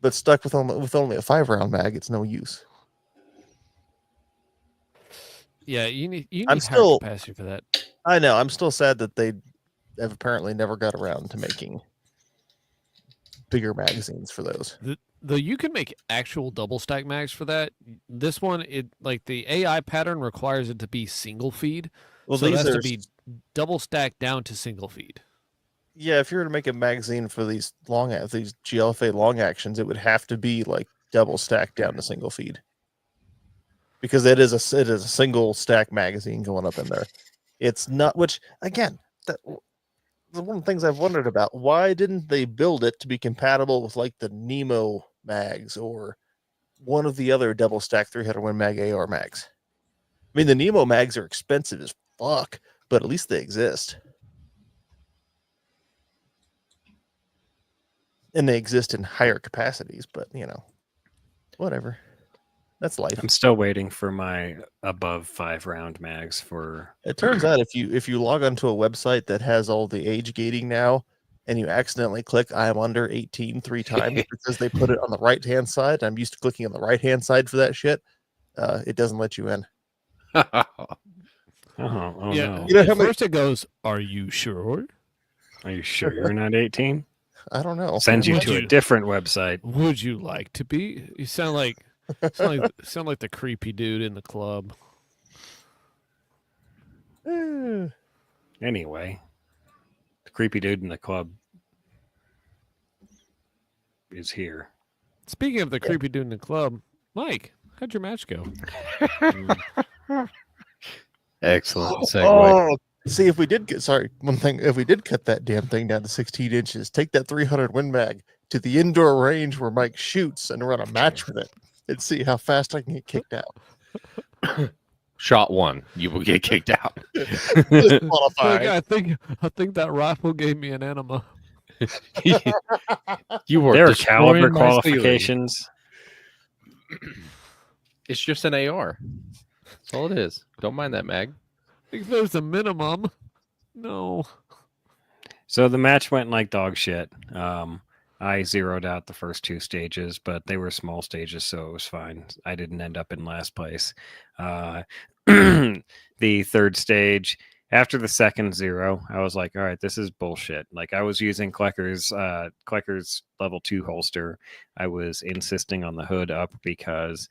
But stuck with only a 5 round mag, it's no use. Yeah, you need I'm higher still capacity for that. I know. I'm still sad that they have apparently never got around to making bigger magazines for those. Though you can make actual double stack mags for that. This one, like the AI pattern requires it to be single feed. Well, so it these has are to be double stacked down to single feed. Yeah, if you were to make a magazine for these GLFA long actions, it would have to be like double stacked down to single feed. Because it is a single stack magazine going up in there. It's not, which again, one of the things I've wondered about, why didn't they build it to be compatible with like the Nemo mags or one of the other double stack 300 Win Mag AR mags? I mean, the Nemo mags are expensive as fuck, but at least they exist. And they exist in higher capacities, but whatever. That's life. I'm still waiting for my above 5 round mags for. It turns out if you log onto a website that has all the age gating now, and you accidentally click "I am under 18" 3 times because they put it on the right hand side, I'm used to clicking on the right hand side for that shit. It doesn't let you in. Oh Yeah. no! First it goes, "Are you sure? Are you sure you're not 18? I don't know. Send you to a different website. Would you like to be?" You sound like the creepy dude in the club. Anyway, the creepy dude in the club is here. Speaking of the creepy dude in the club, Mike, how'd your match go? Excellent segue. Oh, see, if we did get one thing, if we did cut that damn thing down to 16 inches, take that 300 Win Mag to the indoor range where Mike shoots and run a match with it, and see how fast I can get kicked out. Shot one, you will get kicked out. Disqualified. I think that rifle gave me an enema. You were There are destroying caliber my qualifications. ceiling. It's just an AR. That's all it is. Don't mind that mag. If there's a minimum, no. So the match went like dog shit. I zeroed out the first 2 stages, but they were small stages, so it was fine. I didn't end up in last place. The third stage, after the second 0, I was like, all right, this is bullshit. Like, I was using Klecker's level 2 holster. I was insisting on the hood up because,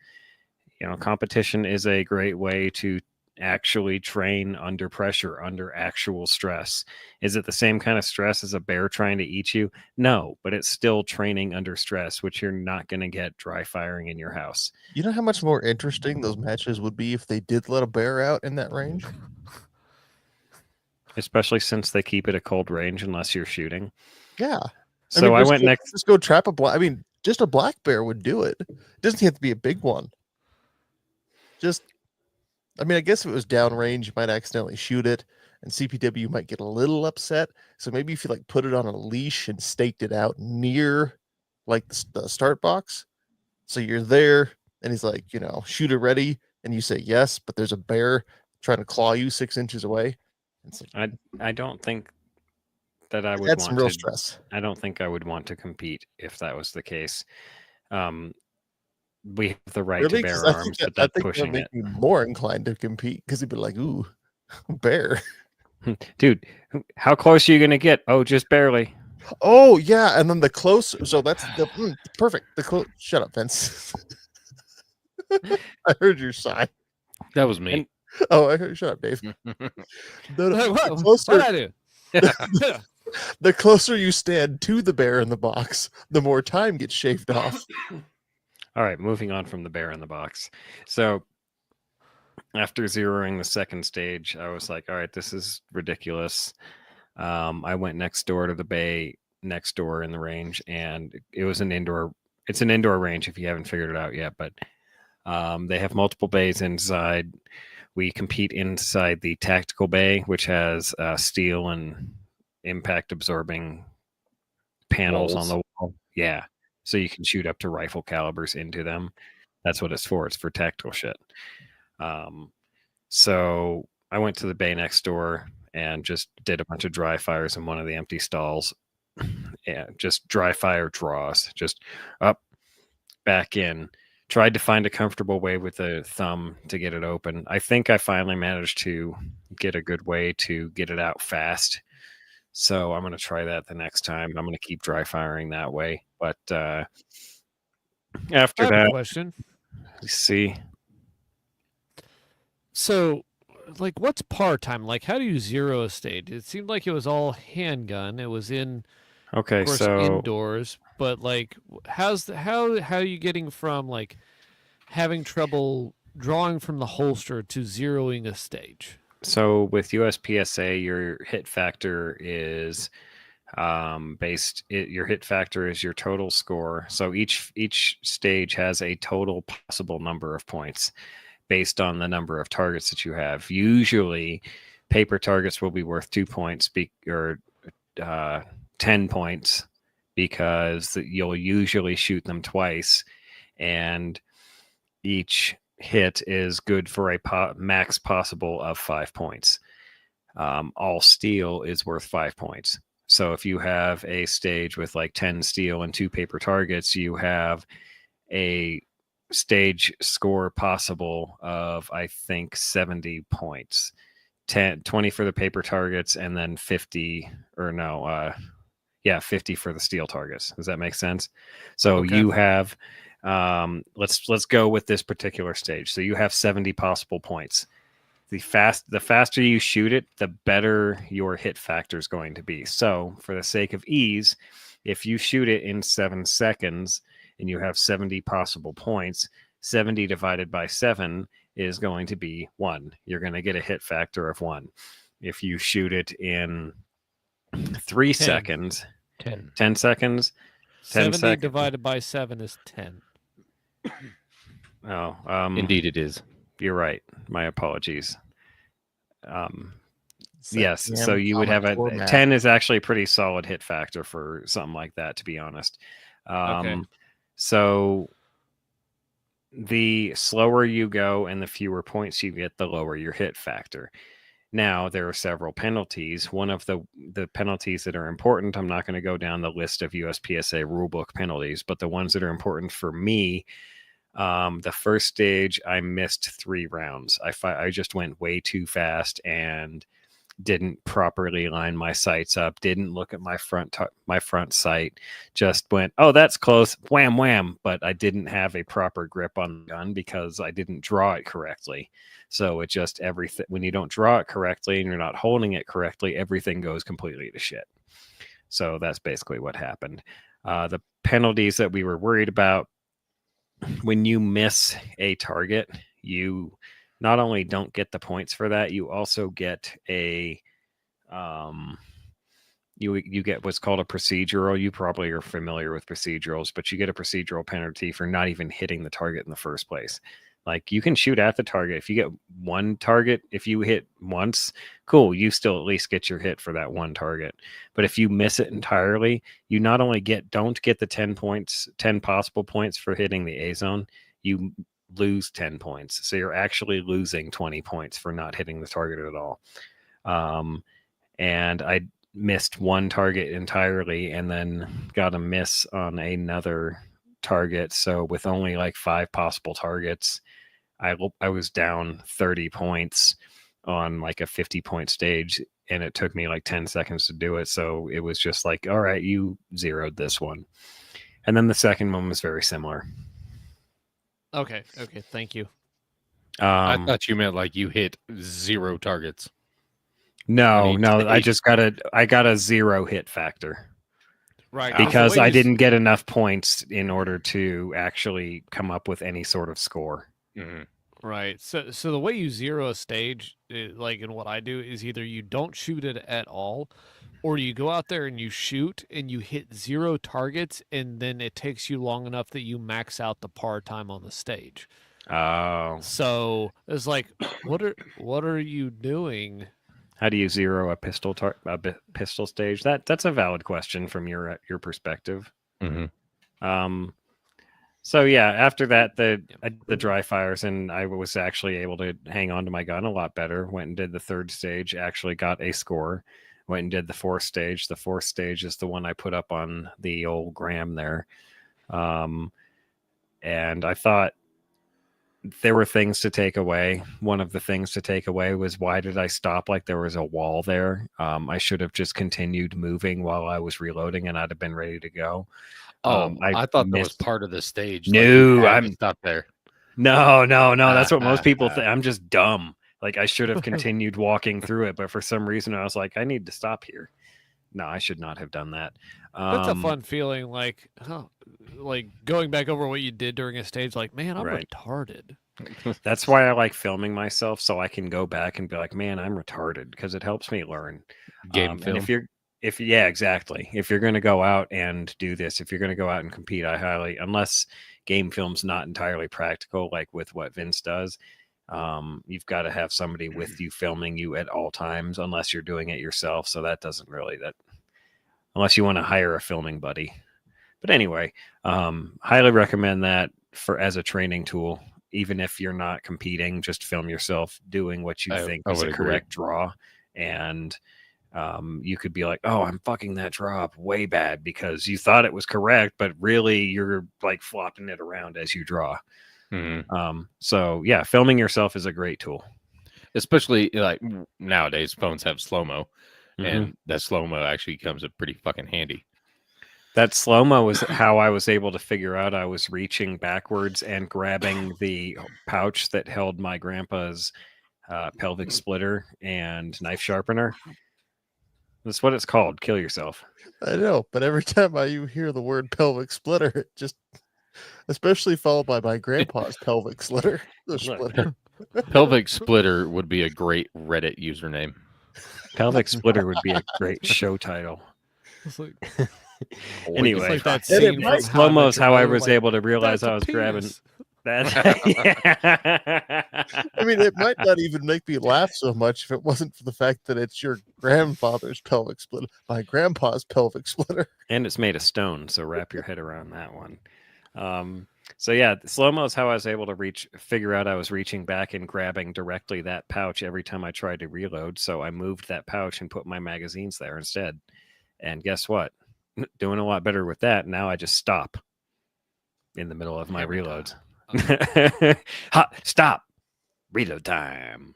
competition is a great way to actually train under pressure, under actual stress. Is it the same kind of stress as a bear trying to eat you? No, but it's still training under stress, which you're not going to get dry firing in your house. You know how much more interesting those matches would be if they did let a bear out in that range? Especially since they keep it a cold range unless you're shooting. Yeah. So I went next. Just go trap a black. I mean, just a black bear would do it. It doesn't have to be a big one. I guess if it was downrange, you might accidentally shoot it, and CPW might get a little upset. So maybe if you put it on a leash and staked it out near the start box, so you're there, and he's like, shooter ready, and you say yes, but there's a bear trying to claw you 6 inches away. It's like, I don't think that I would that's want some real to. stress. I don't think I would want to compete if that was the case. We have the right Really? to 'Cause bear I arms, think but that that's pushing make it. me more inclined to compete because he'd be like, "Ooh, bear." Dude, how close are you going to get? Oh, just barely. Oh yeah, and then the close. So that's the perfect. Shut up, Vince. I heard your sigh. That was me. Oh, I heard. Shut up, Dave. What closer, I do? the closer you stand to the bear in the box, the more time gets shaved off. All right, moving on from the bear in the box. So after zeroing the second stage, I was like, all right, this is ridiculous. I went next door to the bay, next door in the range, and it was an indoor. It's an indoor range if you haven't figured it out yet, but they have multiple bays inside. We compete inside the tactical bay, which has steel and impact absorbing panels on the wall. Yeah. So you can shoot up to rifle calibers into them. That's what it's for. It's for tactical shit. So I went to the bay next door and just did a bunch of dry fires in one of the empty stalls. Yeah, just dry fire draws, just up, back in. Tried to find a comfortable way with the thumb to get it open. I think I finally managed to get a good way to get it out fast. So I'm going to try that the next time. I'm going to keep dry firing that way. But after I have a that, question. see. So, what's par time? How do you zero a stage? It seemed like it was all handgun. It was in, Okay, of course, so indoors. But how are you getting from having trouble drawing from the holster to zeroing a stage? So with USPSA, your hit factor is your hit factor is your total score. So each stage has a total possible number of points based on the number of targets that you have. Usually, paper targets will be worth 2 points or 10 points because you'll usually shoot them twice, and each hit is good for a max possible of 5 points. All steel is worth 5 points. So if you have a stage with 10 steel and 2 paper targets, you have a stage score possible of, I think, 70 points. 20 for the paper targets, and then 50 for the steel targets. Does that make sense? So Okay. you have let's go with this particular stage. So you have 70 possible points. The faster you shoot it, the better your hit factor is going to be. So for the sake of ease, if you shoot it in 7 seconds, and you have 70 possible points, 70 divided by 7 is going to be 1. You're going to get a hit factor of 1. If you shoot it in 3 seconds, 10 seconds, 10 70 seconds. divided by 7 is 10. Oh, Indeed, it is. you're right. My apologies. It's that Yes, damn so you would have Common Core a math. 10 is actually a pretty solid hit factor for something like that, to be honest. Okay. So the slower you go and the fewer points you get, the lower your hit factor. Now, there are several penalties. One of the penalties that are important, I'm not going to go down the list of USPSA rulebook penalties, but the ones that are important for me, the first stage, I missed 3 rounds. I just went way too fast and didn't properly line my sights up, didn't look at my front sight, just went, oh, that's close, wham, wham. But I didn't have a proper grip on the gun because I didn't draw it correctly. So it just everything, when you don't draw it correctly and you're not holding it correctly, everything goes completely to shit. So that's basically what happened. The penalties that we were worried about, when you miss a target, you not only don't get the points for that, you also get a you get what's called a procedural. You probably are familiar with procedurals, but you get a procedural penalty for not even hitting the target in the first place. Like, you can shoot at the target. If you get one target, if you hit once, cool, you still at least get your hit for that one target. But if you miss it entirely, you not only don't get the 10 points, 10 possible points for hitting the A zone, you lose 10 points. So you're actually losing 20 points for not hitting the target at all. And I missed one target entirely and then got a miss on another target. So with only like 5 possible targets, I was down 30 points on like a 50-point stage, and it took me like 10 seconds to do it. So it was just like, all right, you zeroed this one. And then the second one was very similar. Okay, thank you. I thought you meant like you hit 0 targets. No, I stage. just got a 0 hit factor. Right. Because I didn't. didn't get enough points in order to actually come up with any sort of score. Mhm. Right. So the way you zero a stage, like in what I do, is either you don't shoot it at all, or you go out there and you shoot and you hit 0 targets, and then it takes you long enough that you max out the par time on the stage. Oh, So it's like, what are you doing? how do you zero a pistol stage? That's a valid question from your perspective. Mhm. So yeah, after that, the dry fires, and I was actually able to hang on to my gun a lot better. Went and did the 3rd stage, actually got a score. Went and did the 4th stage. The 4th stage is the one I put up on the old gram there. And I thought there were things to take away. One of the things to take away was, why did I stop like there was a wall there? I should have just continued moving while I was reloading, and I'd have been ready to go. Oh, I thought that was missed- part of the stage. No, you had to I'm- stop there. No, that's what most people think. I'm just dumb. Like, I should have continued walking through it, but for some reason I was like, I need to stop here. No, I should not have done that. That's a fun feeling, like going back over what you did during a stage. Like, man, I'm Right. retarded. That's why I like filming myself, so I can go back and be like, man, I'm retarded, because it helps me learn. Game film. And yeah, exactly. If you're going to go out and do this, if you're going to go out and compete, I highly, unless game film's not entirely practical, like with what Vince does, you've got to have somebody with you filming you at all times, unless you're doing it yourself. So that doesn't really, unless you want to hire a filming buddy. But anyway, highly recommend that as a training tool. Even if you're not competing, just film yourself doing what you think is a correct draw. And you could be like, oh, I'm fucking that draw up way bad because you thought it was correct, but really you're like flopping it around as you draw. Mhm. So yeah, filming yourself is a great tool. Especially like nowadays, phones have slow-mo, Mhm. and that slow-mo actually comes in pretty fucking handy. That slow-mo was how I was able to figure out I was reaching backwards and grabbing the pouch that held my grandpa's pelvic splitter and knife sharpener. That's what it's called. Kill yourself. I know, but every time you hear the word pelvic splitter, it just Especially followed by my grandpa's pelvic slitter. The Look. splitter. Pelvic splitter would be a great Reddit username. Pelvic splitter would be a great show title. It's like, Anyway, it's like that And it scene might- from How I Met slow-mos, Your how I Mother, was like, able to realize "That's a I was grabbing penis." that. I mean, it might not even make me laugh so much if it wasn't for the fact that it's your grandfather's pelvic splitter, my grandpa's pelvic splitter. And it's made of stone, so wrap your head around that one. So yeah, slow-mo is how I was able to figure out I was reaching back and grabbing directly that pouch every time I tried to reload. So I moved that pouch and put my magazines there instead. And guess what? Doing a lot better with that. Now I just stop in the middle of my Every reloads. Stop. Reload time.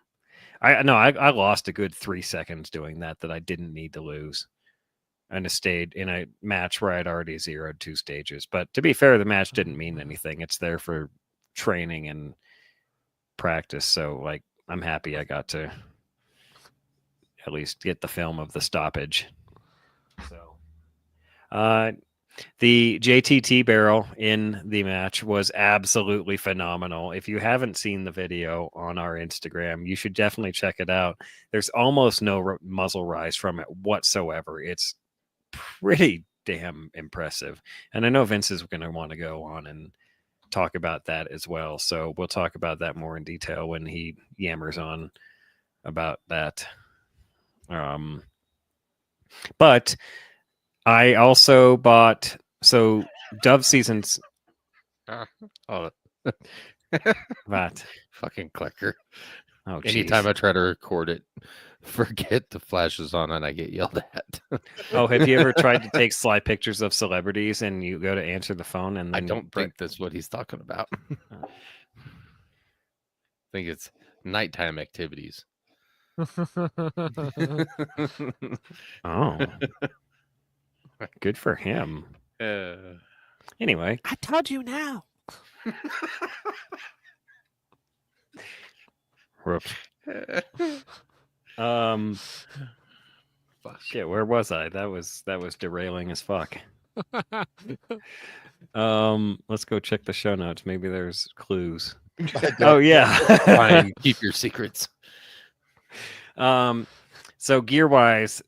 I lost a good 3 seconds doing that I didn't need to lose. And I stayed in a match where I'd already zeroed 2 stages. But to be fair, the match didn't mean anything. It's there for training and practice. So like I'm happy I got to at least get the film of the stoppage. So the JTT barrel in the match was absolutely phenomenal. If you haven't seen the video on our Instagram, you should definitely check it out. There's almost no muzzle rise from it whatsoever. It's pretty damn impressive. And I know Vince is going to want to go on and talk about that as well. So we'll talk about that more in detail when he yammers on about that. But I also bought Dove Seasons. Oh, What? fucking clicker. Oh, Anytime geez. I try to record it, forget the flashes on and I get yelled at. Oh, have you ever tried to take sly pictures of celebrities and you go to answer the phone and I then don't think that's what he's talking about. I think it's nighttime activities. Oh, good for him. Anyway, I told you now. whoops. Fuck. Shit, where was I? That was derailing as fuck. Let's go check the show notes. Maybe there's clues. Oh yeah. Fine, keep your secrets. So gear wise,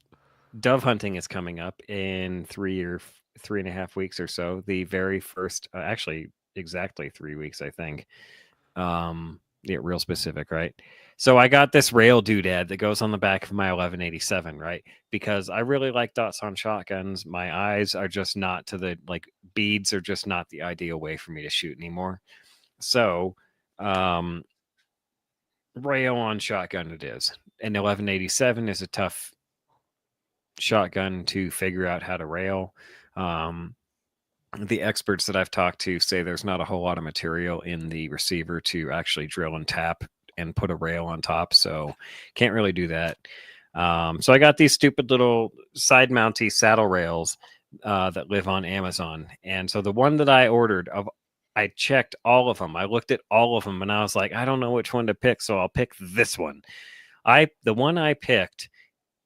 dove hunting is coming up in 3.5 weeks or so. The very first, actually exactly 3 weeks, I think. Yeah, real specific, right? So I got this rail doodad that goes on the back of my 1187, right? Because I really like dots on shotguns. My eyes are just not beads are just not the ideal way for me to shoot anymore. So, rail on shotgun it is. And 1187 is a tough shotgun to figure out how to rail. The experts that I've talked to say there's not a whole lot of material in the receiver to actually drill and tap and put a rail on top, so can't really do that. So I got these stupid little side mounty saddle rails that live on Amazon, and so the one that I ordered, I checked all of them. I looked at all of them, and I was like, I don't know which one to pick, so I'll pick this one. The one I picked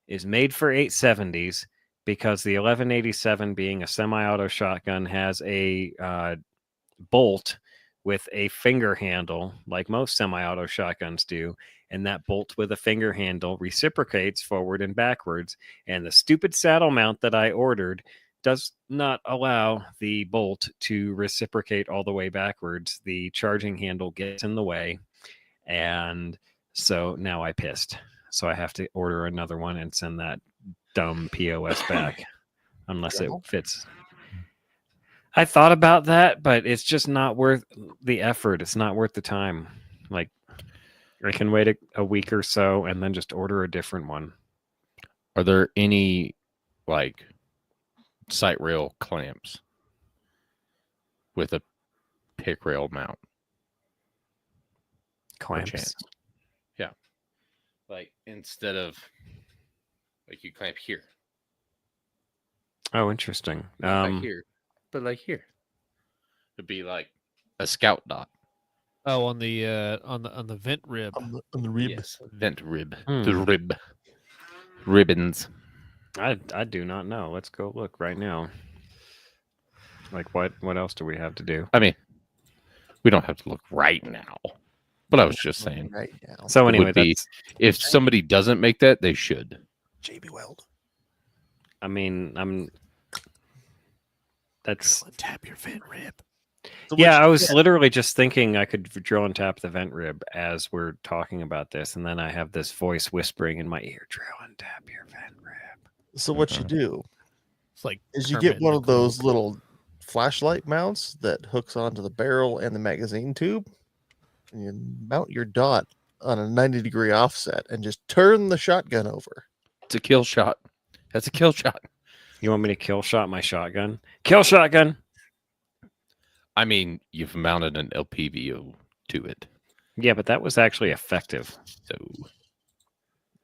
is made for 870s because the 1187, being a semi-auto shotgun, has a bolt with a finger handle like most semi-auto shotguns do, and that bolt with a finger handle reciprocates forward and backwards, and the stupid saddle mount that I ordered does not allow the bolt to reciprocate all the way backwards. The charging handle gets in the way, and so now I pissed. So I have to order another one and send that dumb POS back unless it fits. I thought about that, but it's just not worth the effort. It's not worth the time. Like, I can wait a week or so and then just order a different one. Are there any like sight rail clamps with a pick rail mount? Clamps? Chance? Yeah. Like instead of like you clamp here. Oh, interesting. Not like here. But like here. It'd be like a scout dot. Oh, on the vent rib. On the rib. Yes. Vent rib. Hmm. The rib. Ribbons. I do not know. Let's go look right now. Like what? What else do we have to do? I mean, we don't have to look right now, but I was just saying. Right now. So It anyway, would be- that's. If somebody doesn't make that, they should. JB Weld. I mean, that's. Tap your vent rib. So Yeah, what I you was get- literally just thinking I could drill and tap the vent rib as we're talking about this, and then I have this voice whispering in my ear, drill and tap your vent rib. So what you do It's like is you Kermit get one and of the those Krog. little flashlight mounts that hooks onto the barrel and the magazine tube, and you mount your dot on a 90-degree offset and just turn the shotgun over. It's a kill shot. That's a kill shot. You want me to kill shot my shotgun? Kill shotgun. I mean, you've mounted an LPVO to it, Yeah, but that was actually effective. so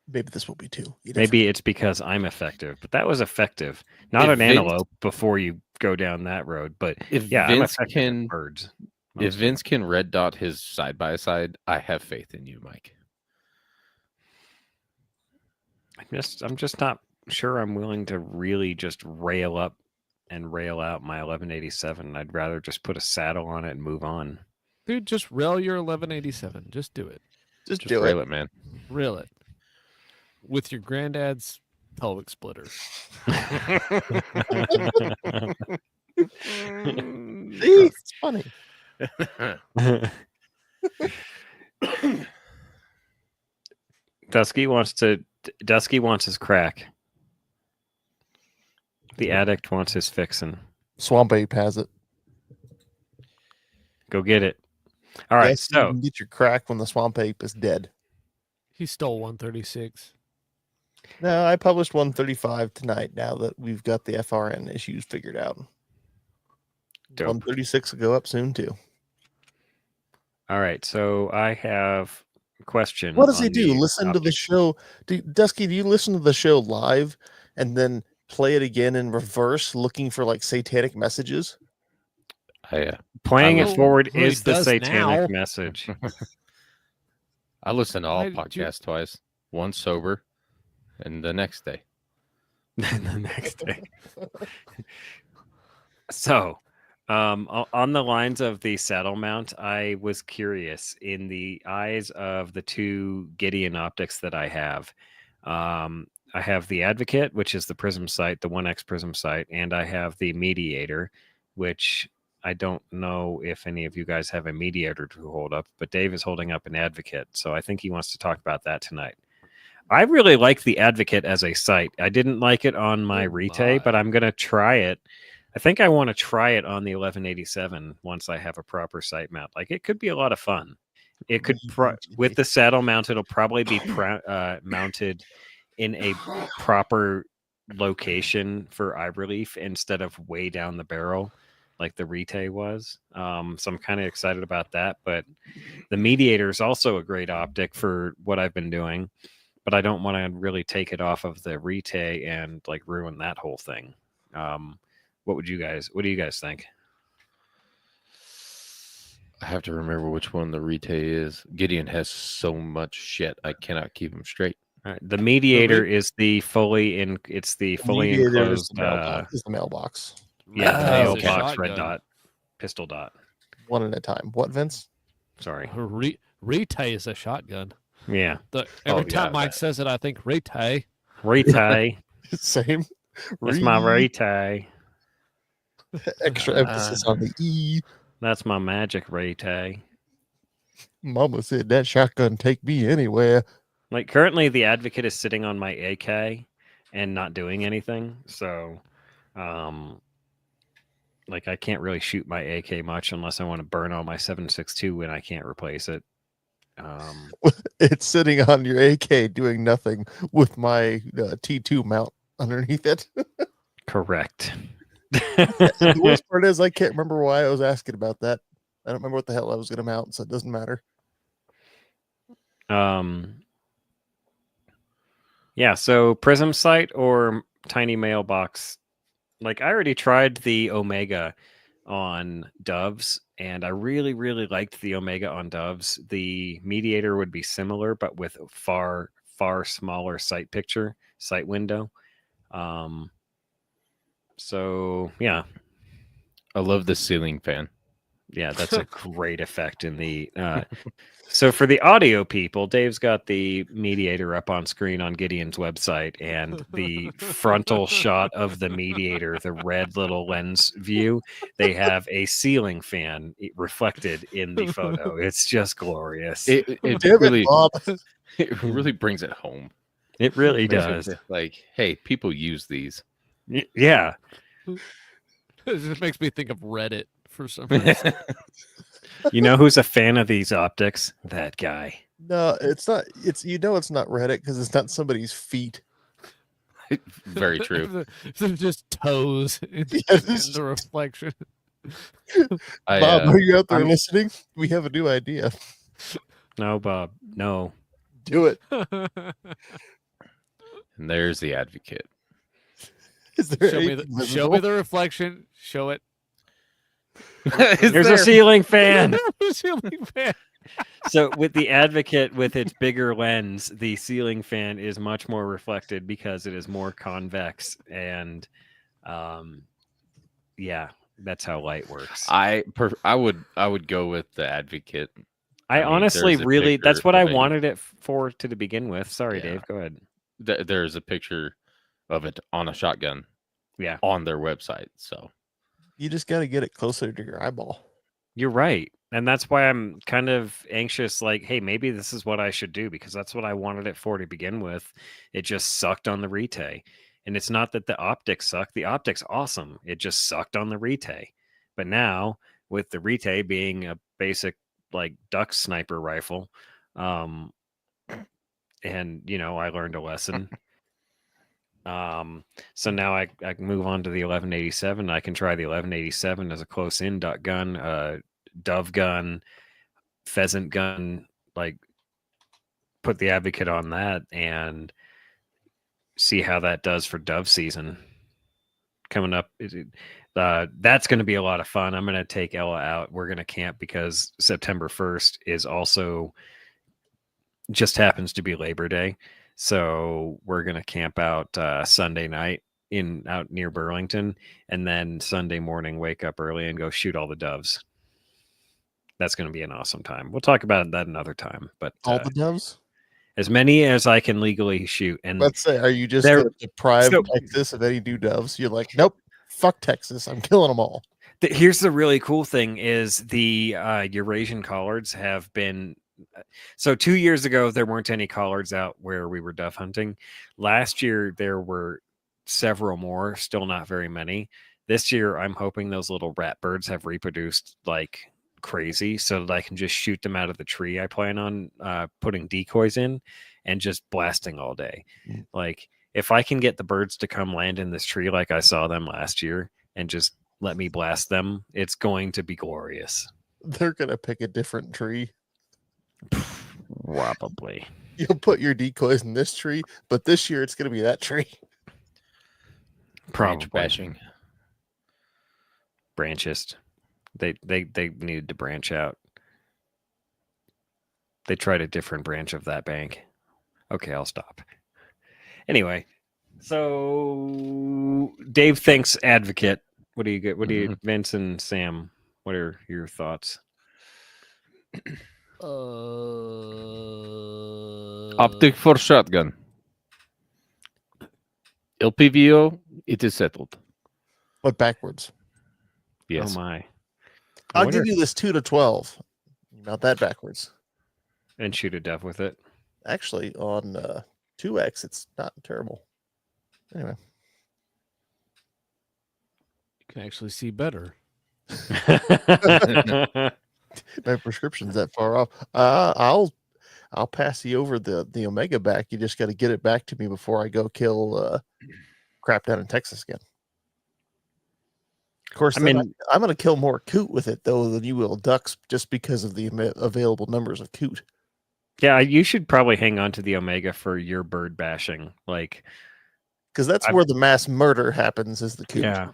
Maybe this will be too. You never Maybe it's because I'm effective, but that was effective. Not If an Vince- antelope before you go down that road, but if yeah, I'm Vince effective can, with birds. if mostly. Vince can red dot his side by side, I have faith in you, Mike. I'm just not sure I'm willing to really just rail up and rail out my 1187. I'd rather just put a saddle on it and move on. Dude, just rail your 1187. Just do it. just Just do rail it. it, man. Rail it. With your granddad's pelvic splitter. See, it's funny. Dusky wants his crack. The addict wants his fixin'. Swamp Ape has it. Go get it. All right, Yes, you so can get your crack when the Swamp Ape is dead. He stole 136. No, I published 135 tonight. Now that we've got the FRN issues figured out, dope. 136 will go up soon too. All right, so I have a question. What does he on do? the Listen to the optic. show. Dusky, do you listen to the show live and then play it again in reverse, looking for like satanic messages? Playing I it will- forward Well, he is the does satanic now. message. I listen to all Why did you- podcasts twice. One sober, and the next day. The next day. So, on the lines of the saddle mount, I was curious in the eyes of the two Gideon optics that I have. I have the Advocate, which is the Prism sight, the 1X Prism sight, and I have the Mediator, which I don't know if any of you guys have a Mediator to hold up, but Dave is holding up an Advocate, so I think he wants to talk about that tonight. I really like the Advocate as a sight. I didn't like it on my Oh Rete, but my. I'm going to try it. I think I want to try it on the 1187 once I have a proper sight mount. Like, it could be a lot of fun. It could, with the saddle mount, it'll probably be mounted in a proper location for eye relief instead of way down the barrel like the Rete was. So I'm kind of excited about that. But the Mediator is also a great optic for what I've been doing. But I don't want to really take it off of the Rete and like ruin that whole thing. What do you guys think? I have to remember which one the Rete is. Gideon has so much shit, I cannot keep him straight. All right, the Mediator is the fully Mediator is enclosed the mailbox. Is the mailbox. yeah, the Red dot is a mailbox red shotgun. dot pistol dot. One at a time. What, Vince? Sorry. Rete is a shotgun. Yeah. Every Oh, time yeah, Mike says it, I think Rete. Rete. Same. That's my Rete. Extra emphasis on the E. That's my magic Rete. Mama said that shotgun take me anywhere. Like currently the Advocate is sitting on my AK and not doing anything. So like I can't really shoot my AK much unless I want to burn all my 7.62 and I can't replace it. It's sitting on your AK doing nothing with my T2 mount underneath it. Correct. The worst part is I can't remember why I was asking about that. I don't remember what the hell I was going to mount, so it doesn't matter. Yeah, so Prism sight or tiny mailbox. Like I already tried the Omega on doves and I really, really liked the Omega on doves. The Mediator would be similar, but with a far, far smaller sight window. So yeah. I love the ceiling fan. Yeah, that's a great effect in the. So for the audio people, Dave's got the mediator up on screen on Gideon's website, and the frontal shot of the mediator, the red little lens view, they have a ceiling fan reflected in the photo. It's just glorious. It Damn really, it, Bob. it really brings it home. It really Makes me does. feel like, hey, people use these. Yeah. It just makes me think of Reddit for some reason. You know who's a fan of these optics? That guy. No, it's not. It's it's not Reddit because it's not somebody's feet. Very true. They're just toes in Yes. the reflection. I, Bob, are you out there I'm- listening? We have a new idea. No, Bob. No. Do it. and there's the advocate. Is there show me anything the visible? reflection. Show it. Here's a ceiling fan. Ceiling fan. So with the advocate with its bigger lens, the ceiling fan is much more reflected because it is more convex, and yeah, that's how light works. I would go with the advocate. I mean, honestly there's a really picture that's what I of a- wanted it for to begin with. Sorry, Yeah. Dave. Go ahead. There's a picture of it on a shotgun Yeah, on their website. So You just got to get it closer to your eyeball. you're right. And that's why I'm kind of anxious, like, hey, maybe this is what I should do because that's what I wanted it for to begin with. It just sucked on the Rite. And it's not that the optics suck. The optics awesome. It just sucked on the Rite. But now with the Rite being a basic like duck sniper rifle, and I learned a lesson. So now I can move on to the 1187. I can try the 1187 as a close in duck gun, dove gun, pheasant gun, like put the advocate on that and see how that does for dove season coming up. That's going to be a lot of fun. I'm going to take Ella out. We're going to camp because September 1st is also just happens to be Labor Day. So we're going to camp out Sunday night out near Burlington, and then Sunday morning wake up early and go shoot all the doves. That's going to be an awesome time. We'll talk about that another time, but All the doves? as many as I can legally shoot. And Let's say, are you just They're- gonna deprive so- Texas of any new doves? You're like, nope, fuck Texas. I'm killing them all. here's the really cool thing is the Eurasian collards have been. So 2 years ago, there weren't any collards out where we were dove hunting. Last year, there were several more, still not very many. This year, I'm hoping those little rat birds have reproduced like crazy so that I can just shoot them out of the tree. I plan on putting decoys in and just blasting all day. Like if I can get the birds to come land in this tree like I saw them last year and just let me blast them, it's going to be glorious. They're gonna pick a different tree. Probably. You'll put your decoys in this tree, but this year it's gonna be that tree. branch Probably. bashing. Branchist. They needed to branch out. They tried a different branch of that bank. Okay, I'll stop. Anyway, so Dave thinks advocate. What do you get? What do you, Vince and Sam? What are your thoughts? Optic for shotgun. LPVO, it is settled. But backwards. Yes. Oh my! I I'll wonder give you this 2 to 12. Not that backwards. and shoot a dove with it. Actually, on 2x, it's not terrible. Anyway, You can actually see better. my prescription's that far off. I'll pass you over the Omega back. You just got to get it back to me before I go kill crap down in Texas again. Of course, I then mean- I'm going to kill more coot with it though than you will ducks, just because of the available numbers of coot. Yeah, you should probably hang on to the Omega for your bird bashing. Like, Because that's I've- where the mass murder happens, is the coot. yeah.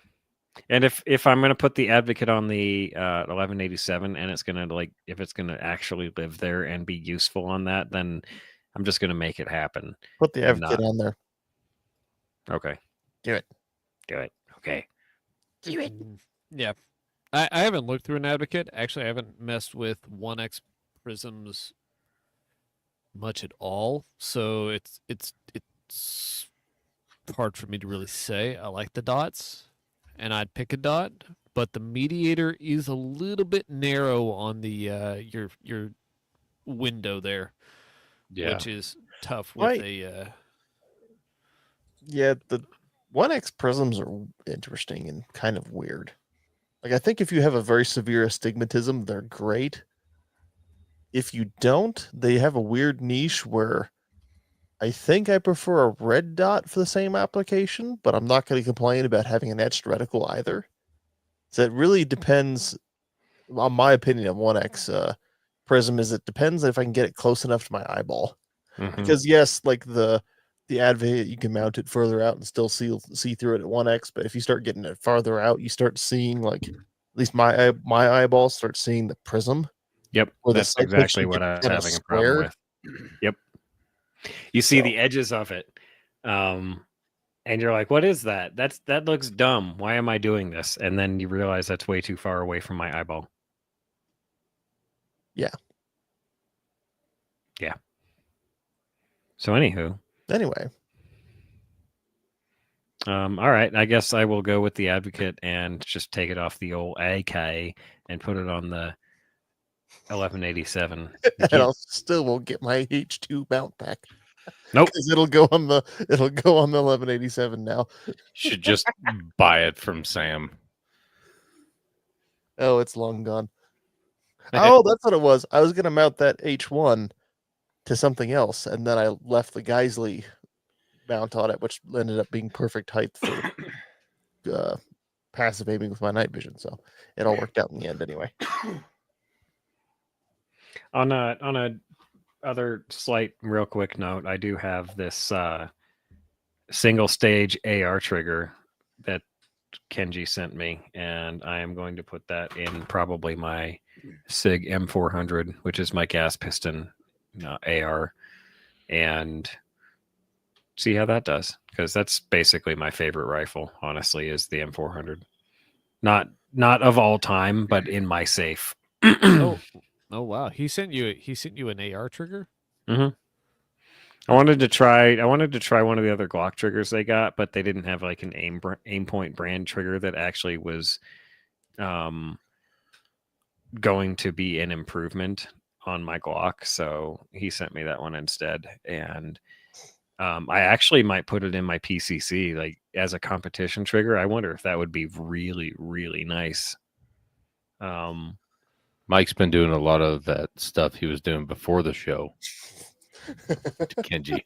And if I'm gonna put the advocate on the 1187 and it's gonna if it's gonna actually live there and be useful on that, then I'm just gonna make it happen. Put the I'm advocate on there. Okay. Do it. Do it. Okay. Yeah. I haven't looked through an Advocate. Actually, I haven't messed with 1X prisms much at all. So it's hard for me to really say. I like the dots, and I'd pick a dot, but the mediator is a little bit narrow on the your window there, Yeah. which is tough with Right. a. Yeah, the 1X prisms are interesting and kind of weird. Like, I think if you have a very severe astigmatism, they're great. If you don't, they have a weird niche where I think I prefer a red dot for the same application, but I'm not going to complain about having an etched reticle either. So it really depends, on my opinion of 1X prism, is it depends if I can get it close enough to my eyeball. Mhm. Because yes, like the Advocate, you can mount it further out and still see through it at 1X, but if you start getting it farther out, you start seeing, like, at least my eyeballs start seeing the prism. Yep, Or the that's side exactly picture what gets I'm kinda having a problem square. with. Yep. You see So- the edges of it, and you're like, "What is that? That looks dumb. Why am I doing this?" And then you realize that's way too far away from my eyeball. Yeah. Yeah. So anywho, Anyway, all right. I guess I will go with the Advocate and just take it off the old AK and put it on the 1187. and I'll still won't get my H2 mount back. Nope. Because it'll go on the 1187 now. Should just buy it from Sam. Oh, it's long gone. Oh, that's what it was. I was gonna mount that H1 to something else, and then I left the Geisley mount on it, which ended up being perfect height for passive aiming with my night vision. So it all worked out in the end anyway. On a other slight real quick note, I do have this single stage AR trigger that Kenji sent me, and I am going to put that in probably my SIG M400, which is my gas piston AR, and see how that does, because that's basically my favorite rifle, honestly, is the M400. Not of all time, but in my safe. Oh wow! He sent you an AR trigger. I wanted to try one of the other Glock triggers they got, but they didn't have like an aim point brand trigger that actually was going to be an improvement on my Glock. So he sent me that one instead, and I actually might put it in my PCC like as a competition trigger. I wonder if that would be really, really nice. Mike's been doing a lot of that stuff he was doing before the show. To Kenji.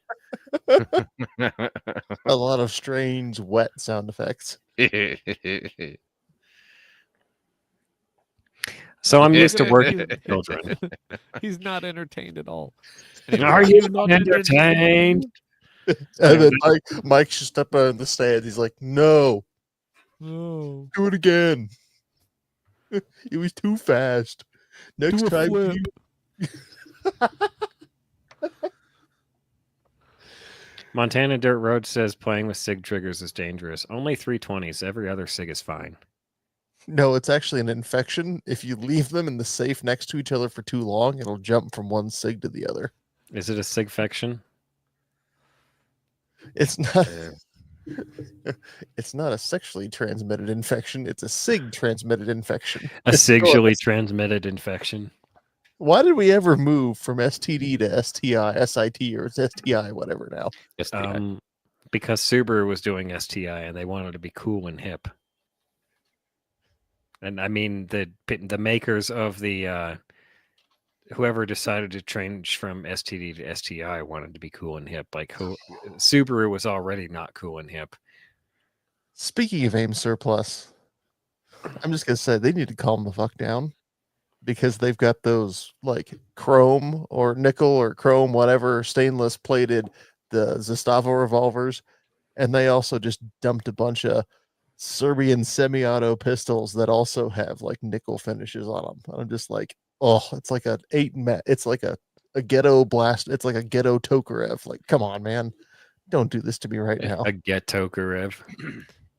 A lot of strange wet sound effects. So I'm used to He's- working with children. He's not entertained at all. Are you not entertained? And then Mike just up on the stand. He's like, "No, No. do it again. It was too fast. Next Do a time, flip." Montana Dirt Road says playing with SIG triggers is dangerous. Only 320s. Every other SIG is fine. No, it's actually an infection. If you leave them in the safe next to each other for too long, it'll jump from one SIG to the other. Is it a SIG-fection? It's not. It's not a sexually transmitted infection. It's a SIG transmitted infection. A sexually transmitted infection. Why did we ever move from STD to STI, SIT, or it's STI, whatever now? Because Subaru was doing STI and they wanted to be cool and hip. And I mean the makers of the whoever decided to change from STD to STI wanted to be cool and hip. Like Subaru was already not cool and hip. Speaking of aim surplus, I'm just gonna say they need to calm the fuck down, because they've got those like chrome or nickel or chrome, whatever, stainless plated, the Zastavo revolvers, and they also just dumped a bunch of Serbian semi-auto pistols that also have like nickel finishes on them. I'm just like, oh, it's like it's like a ghetto blast. It's like a ghetto Tokarev. Like, come on, man, don't do this to me right now. A ghetto Karev.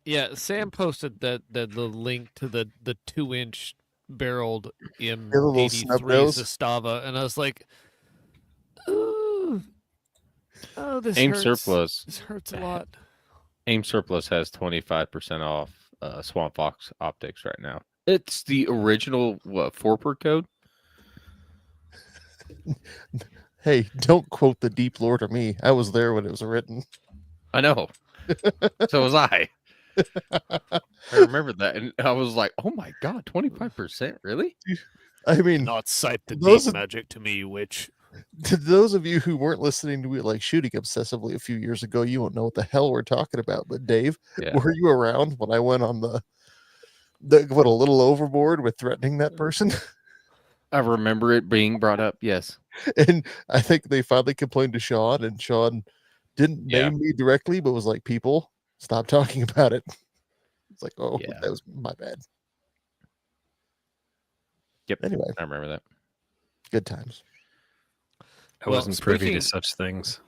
Yeah, Sam posted that the link to the 2-inch barreled little snub M83 nose. Zastava, and I was like, ooh, oh, this AIM hurts. Surplus. This hurts a lot. AIM Surplus has 25% off Swamp Fox optics right now. It's the original 4 per code. Hey, don't quote the Deep Lord or me. I was there when it was written. I know. So was I. I remember that, and I was like, "Oh my god, 25%, really?" I mean, Not cite the those deep are- magic to me, witch. to those of you who weren't listening to it like shooting obsessively a few years ago, you won't know what the hell we're talking about. But Dave, Yeah. were you around when I went on the what a little overboard with threatening that person? I remember it being brought up. Yes. And I think they finally complained to Shawn, and Shawn didn't Yeah. name me directly, but was like, "People, stop talking about it." It's like, oh, Yeah. that was my bad. Yep. Anyway, I remember that. good times. I Well, wasn't privy to speaking- such things.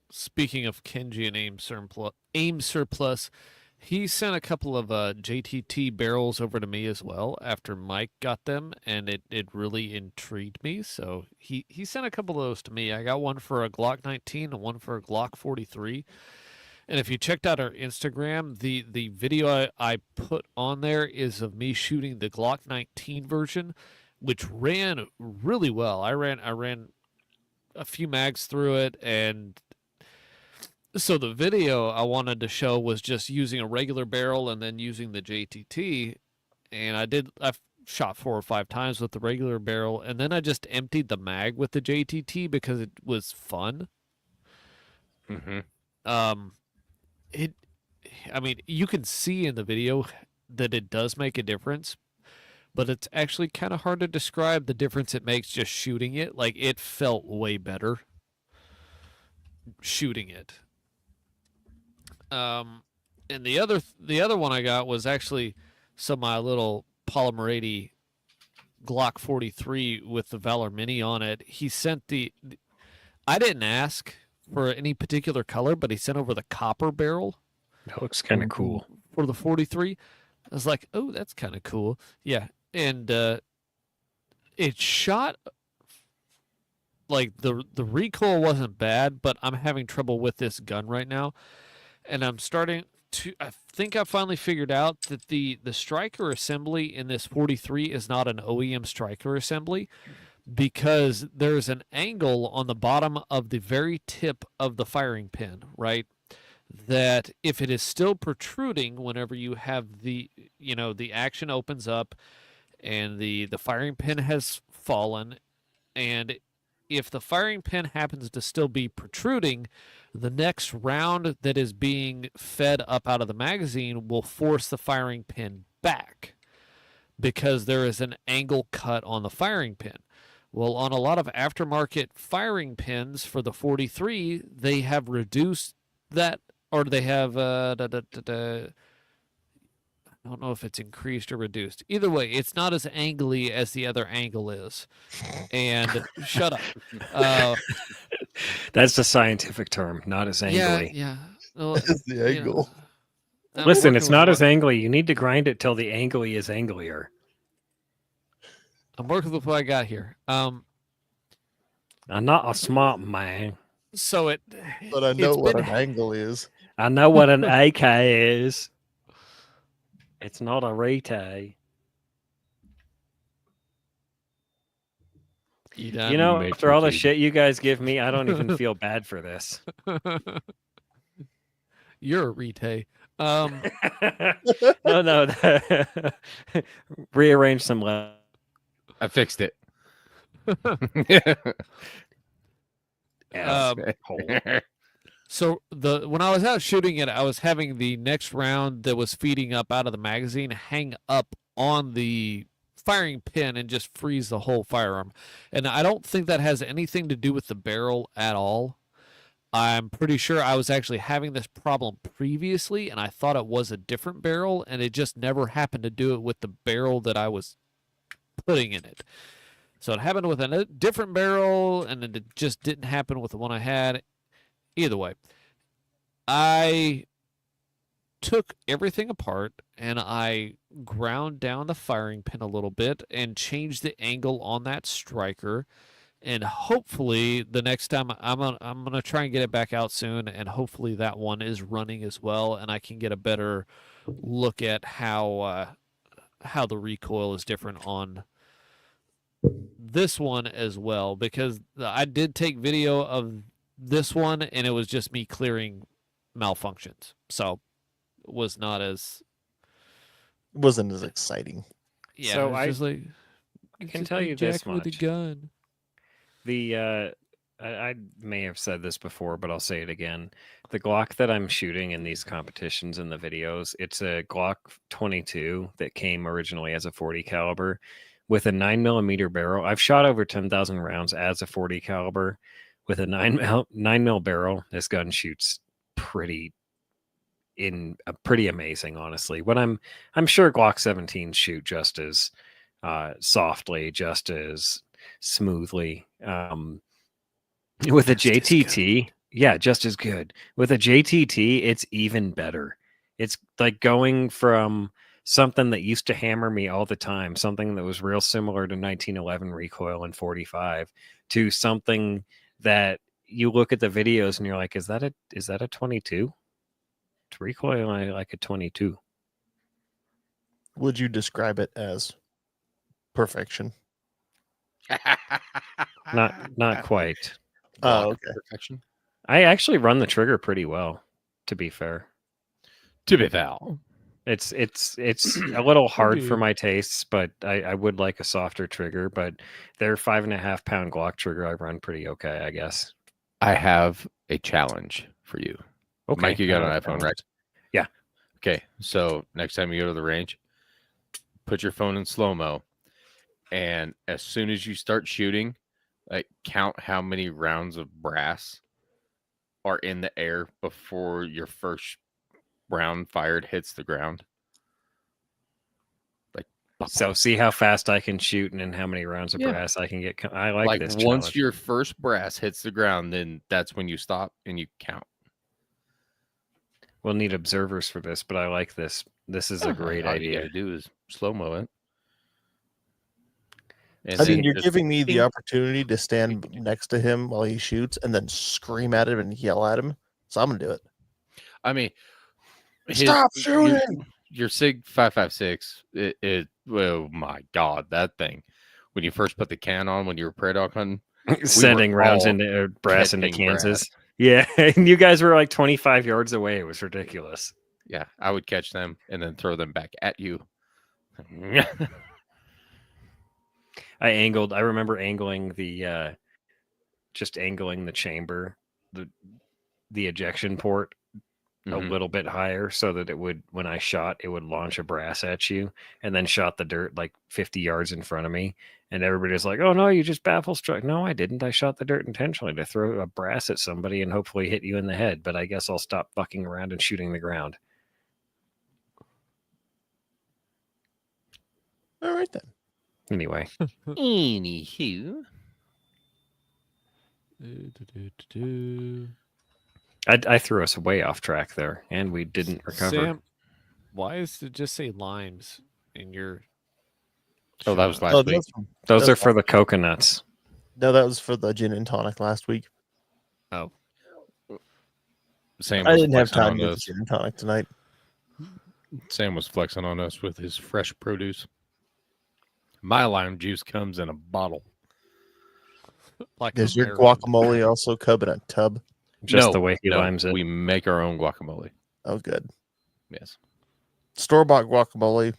Speaking of Kenji and AIM Surplus, he sent a couple of JTT barrels over to me as well after Mike got them, and it really intrigued me. So he sent a couple of those to me. I got one for a Glock 19 and one for a Glock 43. And if you checked out our Instagram, the video I put on there is of me shooting the Glock 19 version, which ran really well. I ran a few mags through it, and so the video I wanted to show was just using a regular barrel and then using the JTT, and I shot 4 or 5 times with the regular barrel, and then I just emptied the mag with the JTT because it was fun. Mm-hmm. I mean, you can see in the video that it does make a difference, but it's actually kind of hard to describe the difference it makes just shooting it. Like, it felt way better shooting it. And the other one I got was actually my little Polymer 80 Glock 43 with the Valor Mini on it. He sent I didn't ask for any particular color, but he sent over the copper barrel. That looks kind of cool. For the 43. I was like, oh, that's kind of cool. Yeah. And it shot, like, the recoil wasn't bad, but I'm having trouble with this gun right now. And I'm starting to, I think I finally figured out that the striker assembly in this 43 is not an OEM striker assembly, because there's an angle on the bottom of the very tip of the firing pin, right? That if it is still protruding whenever you have the action opens up and the firing pin has fallen, and if the firing pin happens to still be protruding, the next round that is being fed up out of the magazine will force the firing pin back because there is an angle cut on the firing pin. Well, on a lot of aftermarket firing pins for the 43, they have reduced that, or they have, I don't know if it's increased or reduced. Either way, it's not as angly as the other angle is. And shut up. That's the scientific term, not as angly. Yeah. Well, That's the angle. I'm Listen, working it's with not what- as angly. You need to grind it till the angly is anglier. I'm working with what I got here. I'm not a smart man. So But I know it's what been- an angle is. I know what an AK is. It's not a rete. You done? You know, Matrix after all the Eden. shit you guys give me, I don't even feel bad for this. You're a rete. No. Rearrange some I fixed it. So when I was out shooting it, I was having the next round that was feeding up out of the magazine hang up on the firing pin and just freeze the whole firearm. And I don't think that has anything to do with the barrel at all. I'm pretty sure I was actually having this problem previously, and I thought it was a different barrel, and it just never happened to do it with the barrel that I was putting in it. So it happened with a different barrel, and it just didn't happen with the one I had. Either way, I took everything apart and I ground down the firing pin a little bit and changed the angle on that striker. And hopefully the next time I'm gonna try and get it back out soon, and hopefully that one is running as well, and I can get a better look at how the recoil is different on this one as well, because I did take video of this one and it was just me clearing malfunctions, so it was not as Wasn't as exciting. yeah. So it was just like I can just tell me you this jacking with a much. gun. I may have said this before, but I'll say it again. The Glock that I'm shooting in these competitions and the videos, it's a Glock 22 that came originally as a 40 caliber with a 9mm barrel. I've shot over 10,000 rounds as a 40 caliber with a 9mm barrel. This gun shoots pretty amazing, honestly. When I'm sure Glock 17 shoot just as softly, just as smoothly. With a JTT, yeah, just as good. With a JTT, it's even better. It's like going from something that used to hammer me all the time, something that was real similar to 1911 recoil and 45, to something that you look at the videos and you're like, is that a 22? It's recoil like a 22. Would you describe it as perfection? Not quite. Block Oh, of okay. perfection. I actually run the trigger pretty well, to be fair. To be foul. It's a little hard for do. my tastes, but I would like a softer trigger. But their 5.5 pound Glock trigger I run pretty okay, I guess. I have a challenge for you. Okay, Mike, you got I an like iPhone, right? challenges. Yeah. Okay, so next time you go to the range, put your phone in slow-mo, and as soon as you start shooting, like count how many rounds of brass are in the air before your first round fired hits the ground. Like, So see how fast I can shoot and then how many rounds of Yeah. brass I can get. I like this once challenge. your first brass hits the ground, then that's when you stop and you count. We'll need observers for this, but I like this. This is a great All you idea. gotta do is slow-mo it. And I mean, then you're just- giving me the opportunity to stand next to him while he shoots and then scream at him and yell at him. So I'm gonna do it. I mean, Stop shooting! Your Sig 5.56. Oh my God, that thing! When you first put the can on, when you were prairie dog hunting, Sending rounds all into brass into catching Kansas. brass. Yeah, and you guys were like 25 yards away. It was ridiculous. Yeah, I would catch them and then throw them back at you. I remember angling the just angling the chamber, the ejection port a Mhm. little bit higher so that it would, when I shot, it would launch a brass at you, and then shot the dirt like 50 yards in front of me. And everybody's like, "Oh no, you just baffle struck." No, I didn't. I shot the dirt intentionally to throw a brass at somebody and hopefully hit you in the head. But I guess I'll stop fucking around and shooting the ground. All right then. Anyway, Anywho, I threw us way off track there, and we didn't recover. Sam, why does it just say limes in your? oh, that was shot? last week. Those that's are for the coconuts. No, that was for the gin and tonic last week. Oh, Sam I was didn't have flexing time on to get the us. gin and tonic tonight. Sam was flexing on us with his fresh produce. My lime juice comes in a bottle. like Does your American. guacamole also come in a tub? Just the way he no, limes it. We make our own guacamole. Oh, good. Yes. Store-bought guacamole.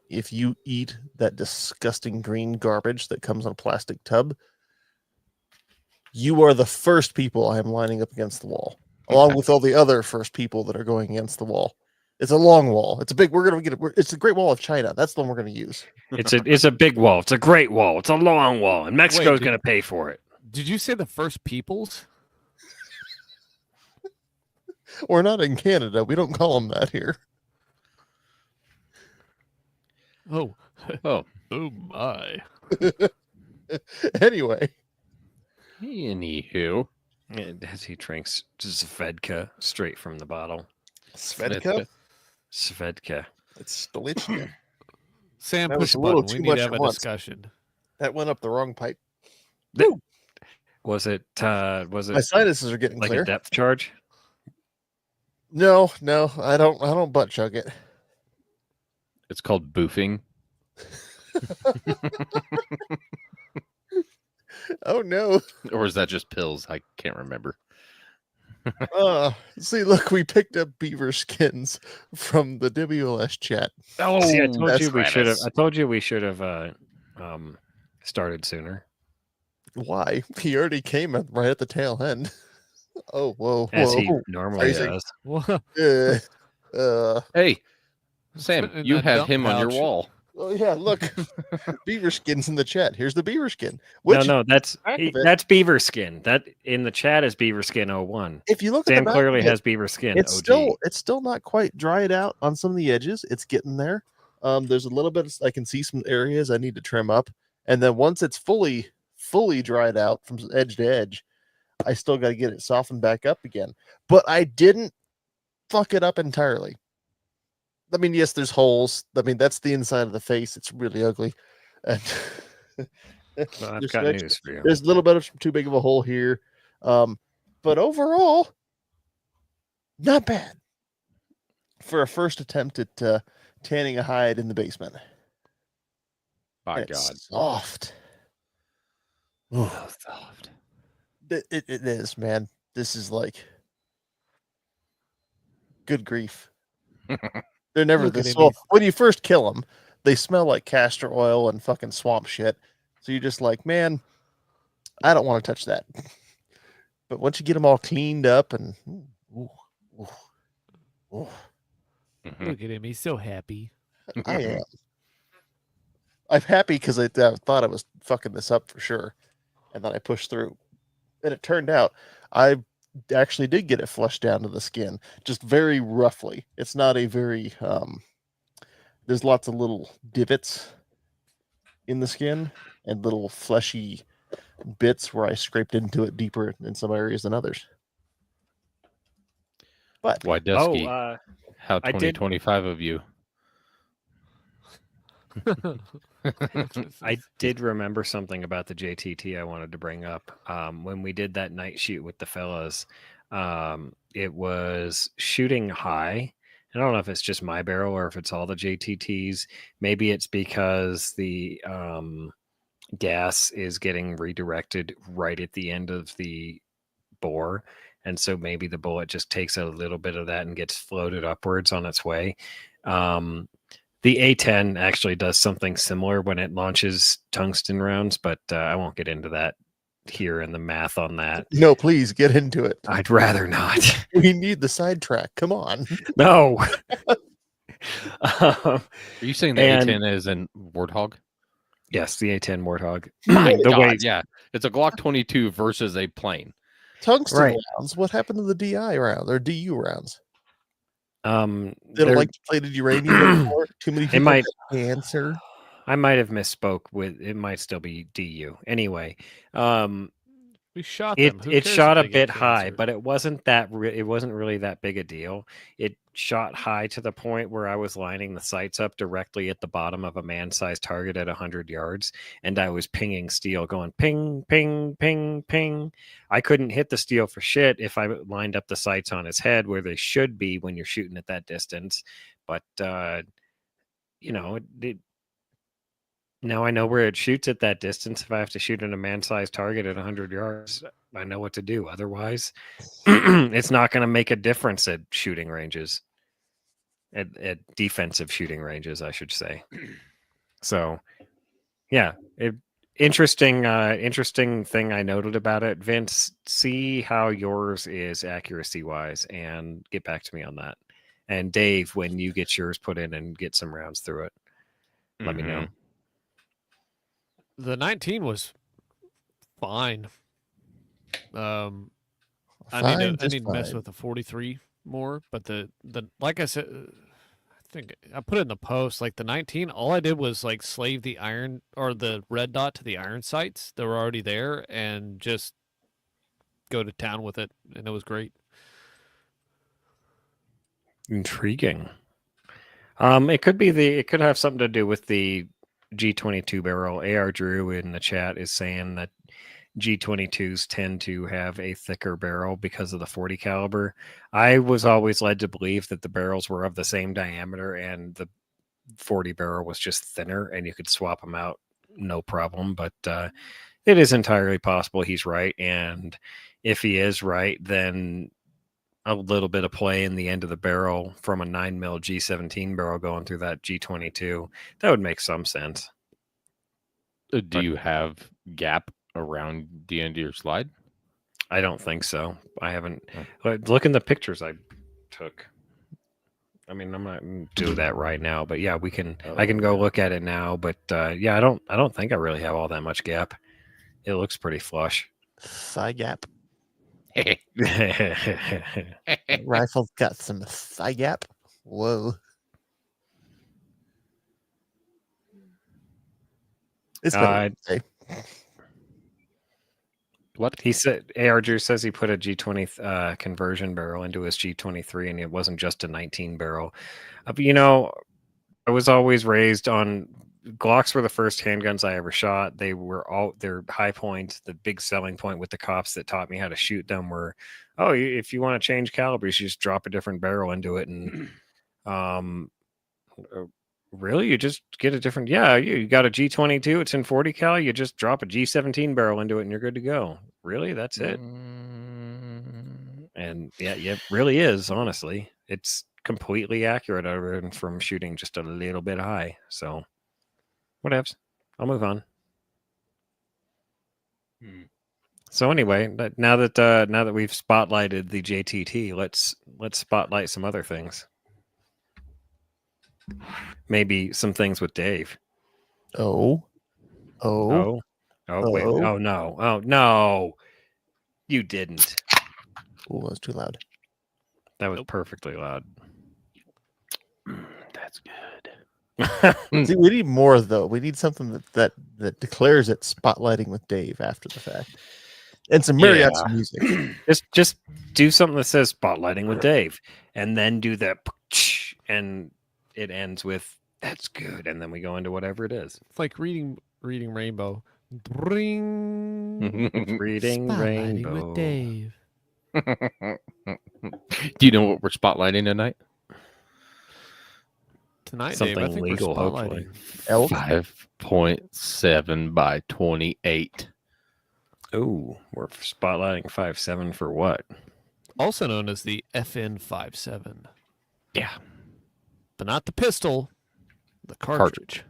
If you eat that disgusting green garbage that comes in a plastic tub, you are the first people I am lining up against the wall, along with all the other first people that are going against the wall. It's a long wall. It's a big. It's the Great Wall of China. That's the one we're going to use. It's a big wall. It's a great wall. It's a long wall, and Mexico's dude. going to pay for it. Did you say the first peoples? We're not in Canada. We don't call them that here. Oh, Oh, oh my! Anyway, anywho, As he drinks just vodka straight from the bottle. Svedka. Svedka. It's Stolichka. Sam, That was push a a little button. We too need much to have at a once. discussion. That went up the wrong pipe. Was it My sinuses are getting like clear. a depth charge? No, I don't butt chug it. It's called boofing. Oh no. Or is that just pills? I can't remember. See, look, we picked up beaver skins from the WLS chat. Oh, See, I told that's you we should have. Travis. I told you we should have started sooner. Why? He already came right at the tail end. Oh, whoa, As he whoa. normally Phrasing. does. Well, Hey, Sam, in you that have dump him on your pouch. wall. oh yeah, look. Beaver skins in the chat. Here's the beaver skin. Which No, that's back of it- that's beaver skin. That in the chat is beaver skin 01. if you look at Sam the back clearly of it, has beaver skin it's OG. still not quite dried out on some of the edges. It's getting there. There's a little bit I can see some areas I need to trim up. And then once it's fully dried out from edge to edge, I still got to get it softened back up again. But I didn't fuck it up entirely. I mean, yes, there's holes. I mean, that's the inside of the face. It's really ugly. And Well, I've there's got some extra- news for you. there's a little bit of too big of a hole here. But overall, not bad for a first attempt at tanning a hide in the basement. My And God. it's soft. Ooh, So soft. it is, man. This is like good grief. They're never Look at this. him, Well, he's- when you first kill them, they smell like castor oil and fucking swamp shit. So you're just like, man, I don't want to touch that. But once you get them all cleaned up and ooh, ooh, ooh, Mhm. Look at him. He's so happy. I am. I'm happy because I thought I was fucking this up for sure, and then I pushed through, and it turned out I actually did get it flushed down to the skin, just very roughly. It's not a very there's lots of little divots in the skin and little fleshy bits where I scraped into it deeper in some areas than others. But Why, Dusky? Oh, How I did- 2025 of you? I did remember something about the JTT I wanted to bring up. When we did that night shoot with the fellas, it was shooting high. I don't know if it's just my barrel or if it's all the JTTs. Maybe it's because the gas is getting redirected right at the end of the bore. And so maybe the bullet just takes a little bit of that and gets floated upwards on its way. The A10 actually does something similar when it launches tungsten rounds, but I won't get into that here in the math on that. no, please get into it. I'd rather not. We need the sidetrack. Come on. No. Are you saying the And- A10 is in Warthog? Yes, the A10 Warthog. My The God, way- yeah. It's a Glock 22 versus a plane. Tungsten Right. rounds. What happened to the DI rounds or DU rounds? They don't they're- like depleted uranium anymore. Too many people might- get cancer. I might have misspoke with it might still be DU. Anyway, We shot it them. Who it cares shot if a they get bit high, cancer? but it wasn't that it wasn't really that big a deal. It shot high to the point where I was lining the sights up directly at the bottom of a man-sized target at 100 yards, and I was pinging steel, going ping, ping, ping, ping. I couldn't hit the steel for shit if I lined up the sights on his head where they should be when you're shooting at that distance. But you know, now I know where it shoots at that distance. If I have to shoot at a man-sized target at 100 yards, I know what to do. Otherwise, it's not going to make a difference at shooting ranges, at defensive shooting ranges, I should say. So, yeah, interesting thing I noted about it. Vince, see how yours is accuracy-wise and get back to me on that. And Dave, when you get yours put in and get some rounds through it, let me know. The 19 was fine. I Fine, need just to mess fine. with the 43 more, but the like I said, I think I put it in the post. Like the 19, all I did was like slave the iron or the red dot to the iron sights that were already there, and just go to town with it, and it was great. Intriguing. It could have something to do with the G22 barrel. AR Drew in the chat is saying that G22s tend to have a thicker barrel because of the 40 caliber. I was always led to believe that the barrels were of the same diameter and the 40 barrel was just thinner and you could swap them out no problem. But it is entirely possible he's right. And if he is right, then a little bit of play in the end of the barrel from a 9mm G17 barrel going through that G22, that would make some sense. Do you have gap around the end of your slide? I don't think so. I haven't. Look in the pictures I took. I mean, I'm not going to do that right now, but yeah, we can. I can go look at it now, but yeah, I don't think I really have all that much gap. It looks pretty flush. Thigh gap. Rifle's got some thigh gap. Whoa. It's better. What? He said, AR Drew says he put a G20 conversion barrel into his G23 and it wasn't just a 19 barrel. You know, I was always raised on Glocks were the first handguns I ever shot. They were all their high point, the big selling point with the cops that taught me how to shoot them were, oh, if you want to change calibers, you just drop a different barrel into it. And really, you just get a different, you got a G22, it's in 40 cal, you just drop a G17 barrel into it and you're good to go. Really? That's it? And yeah, it really is, honestly. It's completely accurate other than from shooting just a little bit high. So whatevs. I'll move on. So anyway, now that we've spotlighted the JTT, let's spotlight some other things. Maybe some things with Dave. Wait. Oh no. You didn't. Oh, that was too loud. That was perfectly loud. That's good. See, we need more though. We need something that declares it spotlighting with Dave after the fact. And some mariachi music. Just do something that says spotlighting with Dave. And then do that and it ends with that's good. And then we go into whatever it is. It's like reading Rainbow. Ring. Reading Spotlighting Rainbow. with Dave. Do you know what we're spotlighting tonight? Tonight, Something Dave, I think legal, we're spotlighting. Elk. 5.7 by 28. Oh, we're spotlighting 5.7 for what? Also known as the FN57. Yeah. But not the pistol, the cartridge.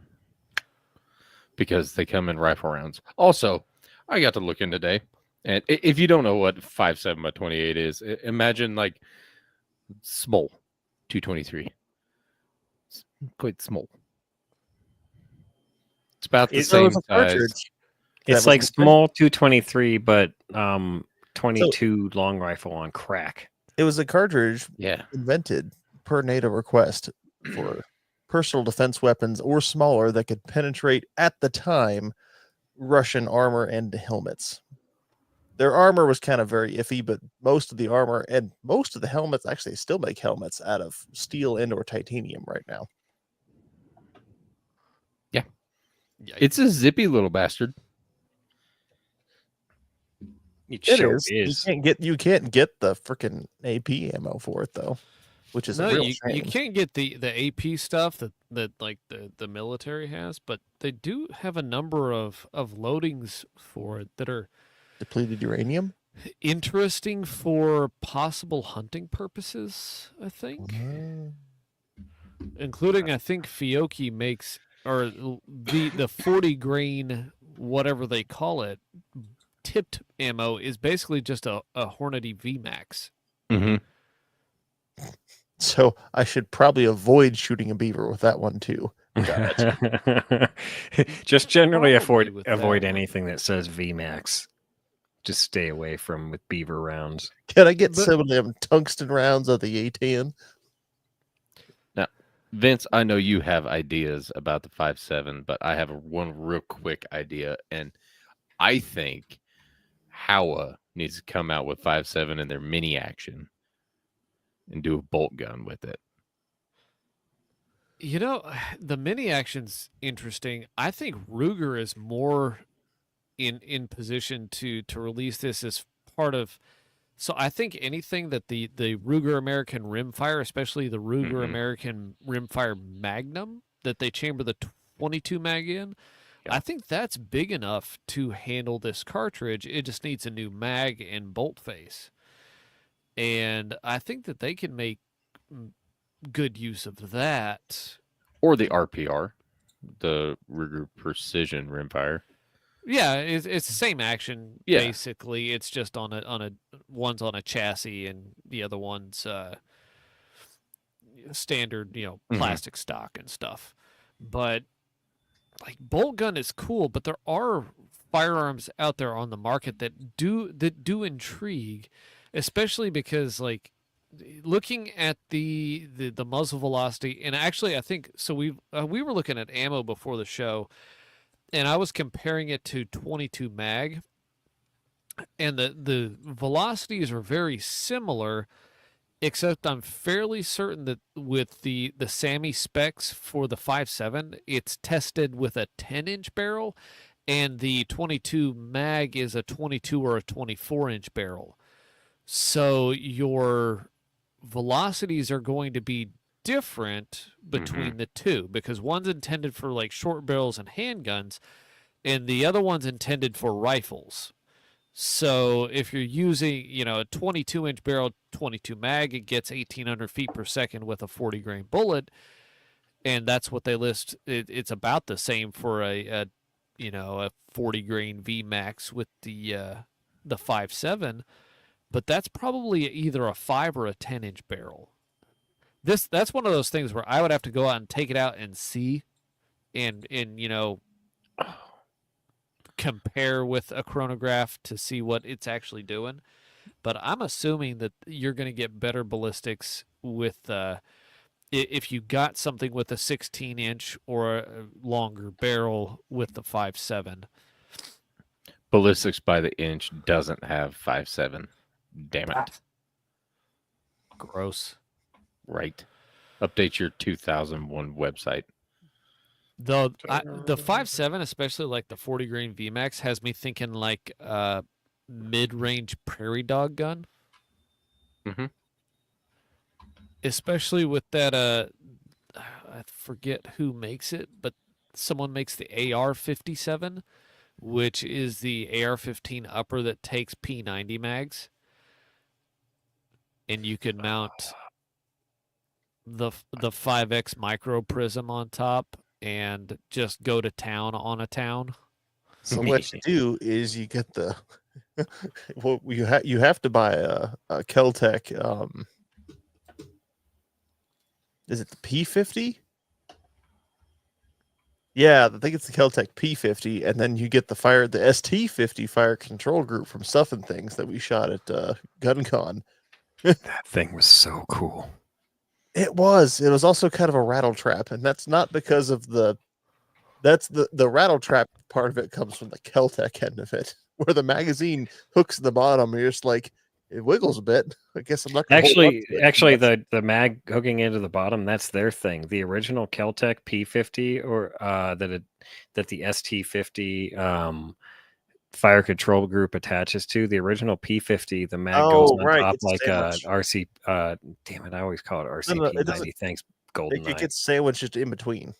Because they come in rifle rounds. Also, I got to look in today, and if you don't know what 5.7 by 28 is, imagine like small 223. It's quite small. It's about the same size. It's like small 223, but 22 long rifle on crack. It was a cartridge Yeah. invented per NATO request for personal defense weapons or smaller that could penetrate at the time Russian armor and helmets. Their armor was kind of very iffy, but most of the armor and most of the helmets actually still make helmets out of steel and or titanium right now. Yeah. It's a zippy little bastard. It It sure is. is. You can't get the freaking AP ammo for it though, which is a real you shame. can't get the AP stuff that like the military has, but they do have a number of loadings for it that are Depleted uranium. interesting for possible hunting purposes, I think. Including, I think Fiocchi makes, or the 40 grain, whatever they call it, tipped ammo is basically just a Hornady VMAX. Mm-hmm. So I should probably avoid shooting a beaver with that one too. Just generally Probably with avoid that. anything that says VMAX. Just stay away from with beaver rounds. Can I get But- some of them tungsten rounds of the A10? Now, Vince, I know you have ideas about the 5.7, but I have one real quick idea, and I think Howa needs to come out with 5.7 in their mini action and do a bolt gun with it. You know, the mini action's interesting. I think Ruger is more in position to release this as part of. So I think anything that the Ruger American Rimfire, especially the Ruger Mhm. American Rimfire Magnum that they chamber the 22 mag in, Yeah. I think that's big enough to handle this cartridge. It just needs a new mag and bolt face. And I think that they can make good use of that. Or the RPR, the Ruger Precision Rimfire. Yeah, it's the same action Yeah. basically. It's just on a one's on a chassis and the other one's standard, Mhm. plastic stock and stuff. But like bolt gun is cool, but there are firearms out there on the market that do intrigue, especially because like looking at the muzzle velocity, and actually I think so we were looking at ammo before the show, and I was comparing it to 22 mag, and the velocities are very similar, except I'm fairly certain that with the SAMI specs for the 5.7, it's tested with a 10-inch barrel, and the 22 mag is a 22 or a 24-inch barrel. So your velocities are going to be different between the two, because one's intended for like short barrels and handguns, and the other one's intended for rifles. So if you're using, a 22-inch barrel, 22 mag, it gets 1,800 feet per second with a 40 grain bullet, and that's what they list. It's about the same for a 40 grain V Max with the 5.7, but that's probably either a 5 or a 10-inch barrel. That's one of those things where I would have to go out and take it out and see, and compare with a chronograph to see what it's actually doing. But I'm assuming that you're going to get better ballistics with if you got something with a 16-inch or a longer barrel with the 5.7. Ballistics by the inch doesn't have 5.7. Damn it. Gross. Right. Update your 2001 website. Though the 5.7, especially like the 40 grain VMAX, has me thinking like mid-range prairie dog gun. Mhm. Especially with that I forget who makes it, but someone makes the AR-57, which is the AR-15 upper that takes P90 mags, and you can mount the 5X micro prism on top and just go to town on a town. So what you do is you get the well, you have to buy a Keltec. Is it the P50? Yeah, I think it's the Keltec P50, and then you get the ST50 fire control group from Stuff and Things that we shot at GunCon. That thing was so cool. It was also kind of a rattle trap, and that's not because of the rattle trap part of it comes from the Keltec end of it, where the magazine hooks the bottom, and you're just like, it wiggles a bit. I guess I'm not gonna hold on to it. Actually, the mag hooking into the bottom, that's their thing. The original Keltec P50 or that the ST50 fire control group attaches to, the original P50, the mag goes on top it's a like a sandwich. RC. Damn it, I always call it No, RCP it 90. Thanks, Golden It gets sandwiched in between.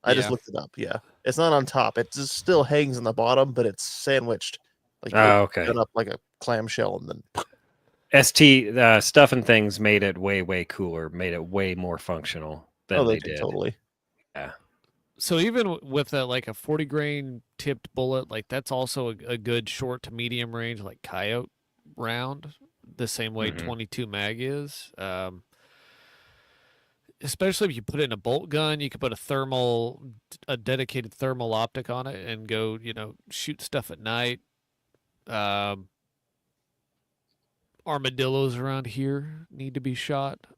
I just Yeah. looked it up. Yeah, it's not on top. It just still hangs on the bottom, but it's sandwiched. Like okay. done up like a clamshell, and then ST Stuff and Things made it way cooler, made it way more functional than they they did did. totally. Yeah. So even with like a 40 grain tipped bullet, like that's also a good short to medium range like coyote round, the same way 22 mag is. Especially if you put it in a bolt gun, you could put a dedicated thermal optic on it and go, shoot stuff at night. Armadillos around here need to be shot.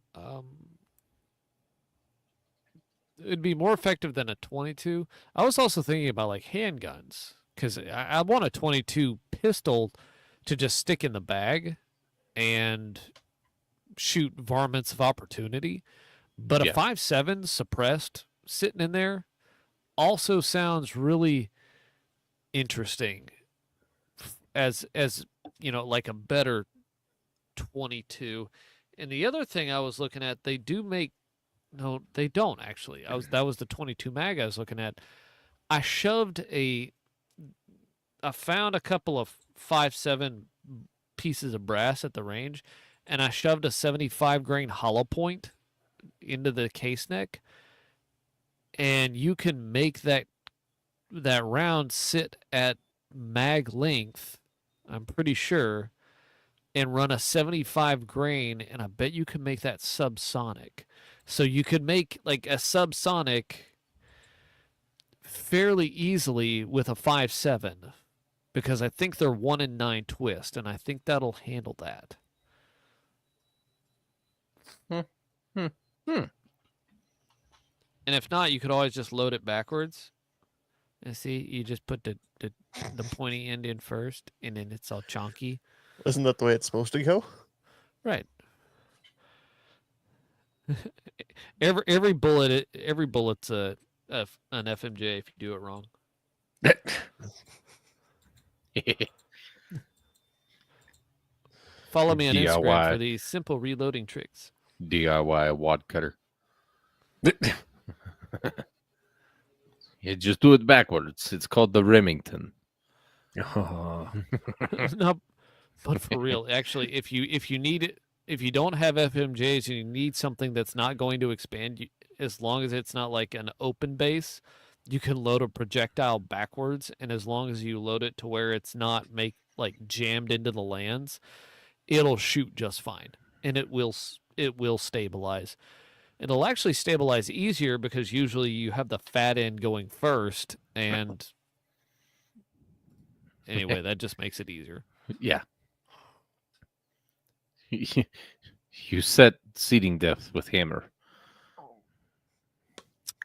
It'd be more effective than a 22. I was also thinking about like handguns, because I want a 22 pistol to just stick in the bag and shoot varmints of opportunity. But a Yeah. 5.7 suppressed sitting in there also sounds really interesting as like a better 22. And the other thing I was looking at, they do make no, they don't actually. That was the 22 mag I was looking at. I found a couple of 5.7 pieces of brass at the range, and I shoved a 75 grain hollow point into the case neck, and you can make that round sit at mag length, I'm pretty sure, and run a 75 grain, and I bet you can make that subsonic. So you could make like a subsonic fairly easily with a 5.7, because I think they're 1 in 9 twist, and I think that'll handle that. Hmm. And if not, you could always just load it backwards. And see, you just put the pointy end in first, and then it's all chonky. Isn't that the way it's supposed to go? Right. every bullet's an FMJ if you do it wrong. Follow me on Instagram for DIY. these simple reloading tricks. DIY wad cutter. You just do it backwards. It's called the Remington. Oh. No, but for real, actually, if you need it, if you don't have FMJs and you need something that's not going to expand, as long as it's not like an open base, you can load a projectile backwards, and as long as you load it to where it's not jammed into the lands, it'll shoot just fine, and it will stabilize. It'll actually stabilize easier because usually you have the fat end going first, and anyway, that just makes it easier. Yeah. You set seating depth with hammer.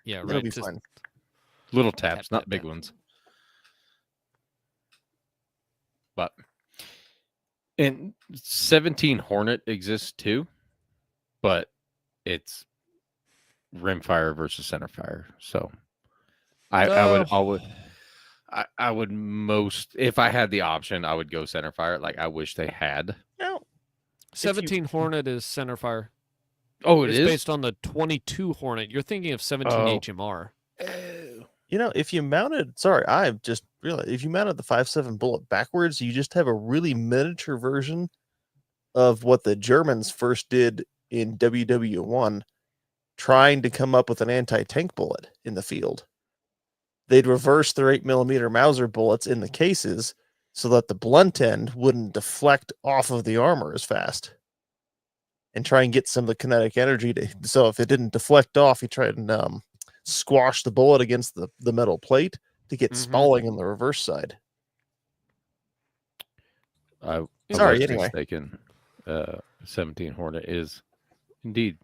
Yeah, It'll right. be Just fine. Little tap, taps, not tap, big tap. ones. But and 17 Hornet exists too, but it's rimfire versus centerfire. So I would most, if I had the option, I would go centerfire. Like I wish they had. Now, 17 Hornet is centerfire. Oh, It's based on the 22 Hornet. You're thinking of 17 Oh. HMR. if you mounted, sorry, I just realized if you mounted the 5.7 bullet backwards, you just have a really miniature version of what the Germans first did in WW1, trying to come up with an anti-tank bullet in the field. They'd reverse their 8mm Mauser bullets in the cases so that the blunt end wouldn't deflect off of the armor as fast, and try and get some of the kinetic energy so if it didn't deflect off, you try and squash the bullet against the metal plate to get Mhm. spalling in the reverse side. I Sorry, was anyway. mistaken. 17 Hornet is indeed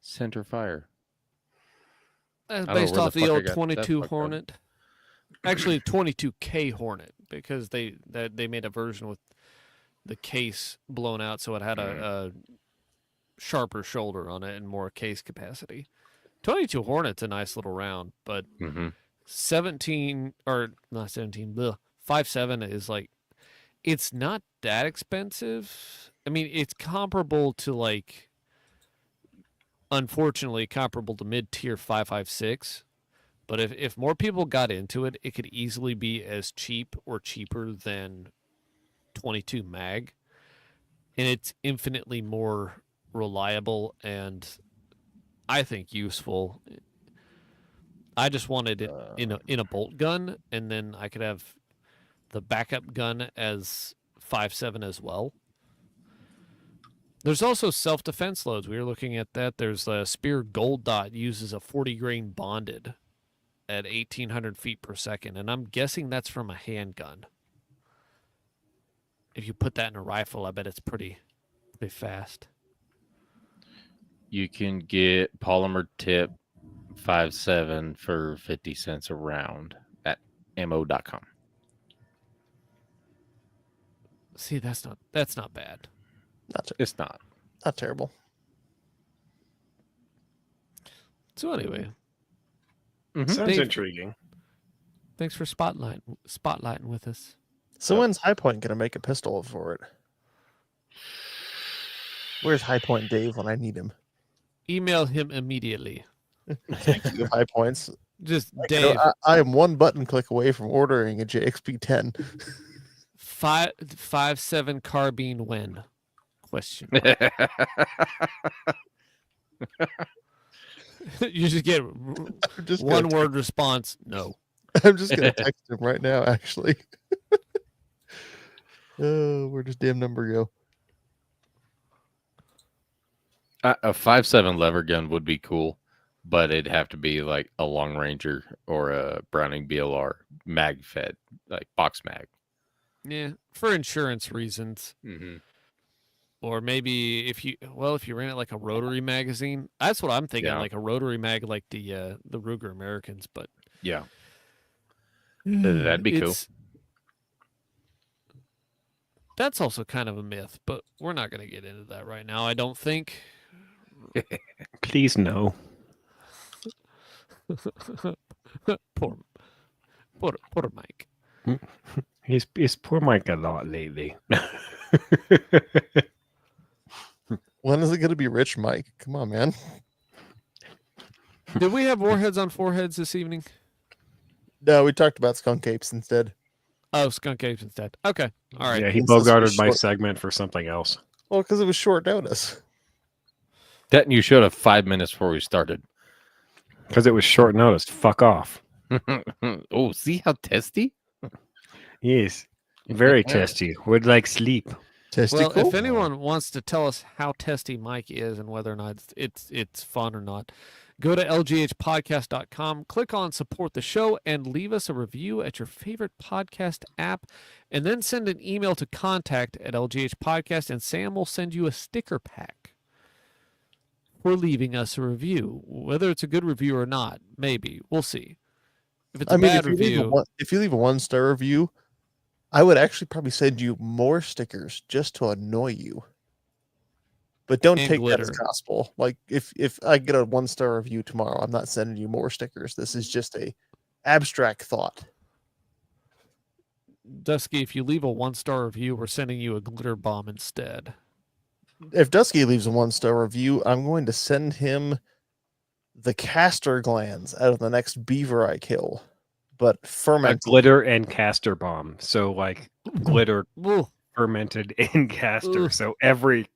center fire. That's I don't know based where the off the fuck I old got that 22 fuck from. Hornet. Actually, 22K Hornet, because they made a version with the case blown out, so it had a sharper shoulder on it and more case capacity. 22 Hornet's a nice little round, but Mm-hmm. 17 or not 17, 5.7 is like, it's not that expensive. I mean, it's comparable to unfortunately comparable to mid-tier 5.56. But if more people got into it, it could easily be as cheap or cheaper than 22 mag. And it's infinitely more reliable and I think useful. I just wanted it in a bolt gun, and then I could have the backup gun as 5.7 as well. There's also self-defense loads. We were looking at that. There's a Spear Gold Dot uses a 40 grain bonded at 1,800 feet per second, and I'm guessing that's from a handgun. If you put that in a rifle, I bet it's pretty fast. You can get polymer tip 5.7 for 50 cents a round at ammo.com. See, that's not bad. Not It's not. not terrible. So anyway, Sounds Dave- intriguing. thanks for spotlighting with us. So when's High Point gonna make a pistol for it? Where's High Point Dave when I need him? Email him immediately. Thank you, High Points. Just You know, Dave, I am one button click away from ordering a JXP10. 5.57 carbine when? Question. You just get I'm just one gonna word response. No. I'm just gonna text him right now. Actually. Oh, where does damn number go? A 5.7 lever gun would be cool, but it'd have to be like a long ranger or a Browning BLR mag fed, like box mag. Yeah, for insurance reasons. Mm-hmm. Or maybe if you ran it like a rotary magazine, that's what I'm thinking, Yeah. like a rotary mag, like the Ruger Americans. But Yeah, that'd be cool. That's also kind of a myth, but we're not going to get into that right now. I don't think. Please no. poor Mike. He's poor Mike a lot lately. When is it gonna be Rich Mike? Come on, man. Did we have warheads on foreheads this evening? No, we talked about skunk apes instead. Oh, skunk apes instead. Okay, all right. Yeah, he This is bogarted my short. segment for something else. Well, because it was short notice. That you showed up 5 minutes before we started. Because it was short notice. Fuck off. Oh, see how testy? Yes. Very testy. Would like sleep. Testicle? Well, if anyone wants to tell us how testy Mike is and whether or not it's fun or not, go to lghpodcast.com, click on support the show, and leave us a review at your favorite podcast app, and then send an email to contact@lghpodcast, and Sam will send you a sticker pack for leaving us a review. Whether it's a good review or not, maybe. We'll see. If it's a bad review... if you leave a 1-star review, I would actually probably send you more stickers just to annoy you. But don't And take that as glitter. gospel. Like if I get a 1-star review tomorrow, I'm not sending you more stickers. This is just a abstract thought. Dusky, if you leave a 1-star review, we're sending you a glitter bomb instead. If Dusky leaves a 1-star review, I'm going to send him the castor glands out of the next beaver I kill, but A fermented. glitter and castor bomb. So like glitter Ooh, fermented in castor. Ugh. So every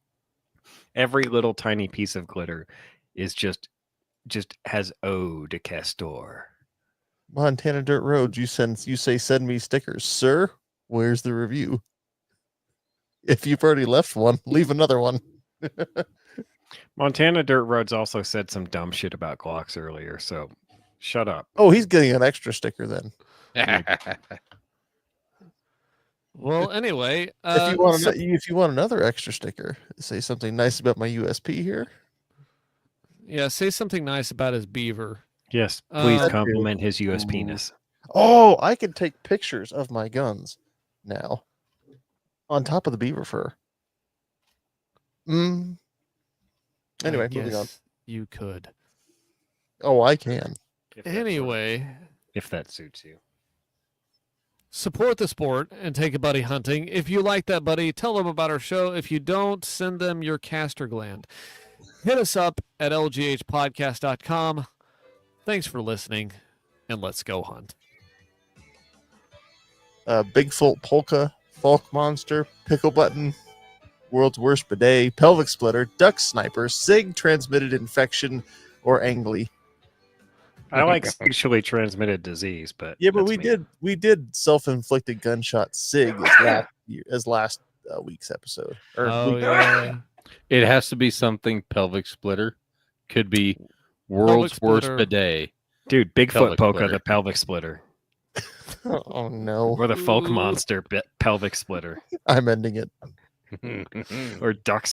little tiny piece of glitter is just has O to castor. Montana Dirt Road, you say send me stickers. Sir, where's the review? If you've already left one, leave another one. Montana Dirt Roads also said some dumb shit about Glocks earlier, so shut up. Oh, he's getting an extra sticker then. well, anyway, If you want another extra sticker, say something nice about my USP here. yeah, say something nice about his beaver. Yes, please Uh, compliment his US penis. Oh, I can take pictures of my guns now on top of the beaver fur. Anyway, moving on. Yes, you could. Oh, I can. If that Anyway, works. If that suits you. support the sport and take a buddy hunting. If you like that buddy, tell them about our show. If you don't, send them your castor gland. Hit us up at lghpodcast.com. Thanks for listening, and let's go hunt. Bigfoot polka, Falk monster, pickle button, world's worst bidet, pelvic splitter, duck sniper, SIG transmitted infection, or angly. I like sexually transmitted disease, but Yeah, but that's me. we did self-inflicted gunshot SIG as last week's episode. Or Oh, week- yeah. It has to be something pelvic splitter. Could be world's worst splitter. bidet. Dude, Bigfoot Pelvic polka, splitter. the pelvic splitter, Oh no, or the folk Ooh. monster pelvic splitter, I'm ending it. or duck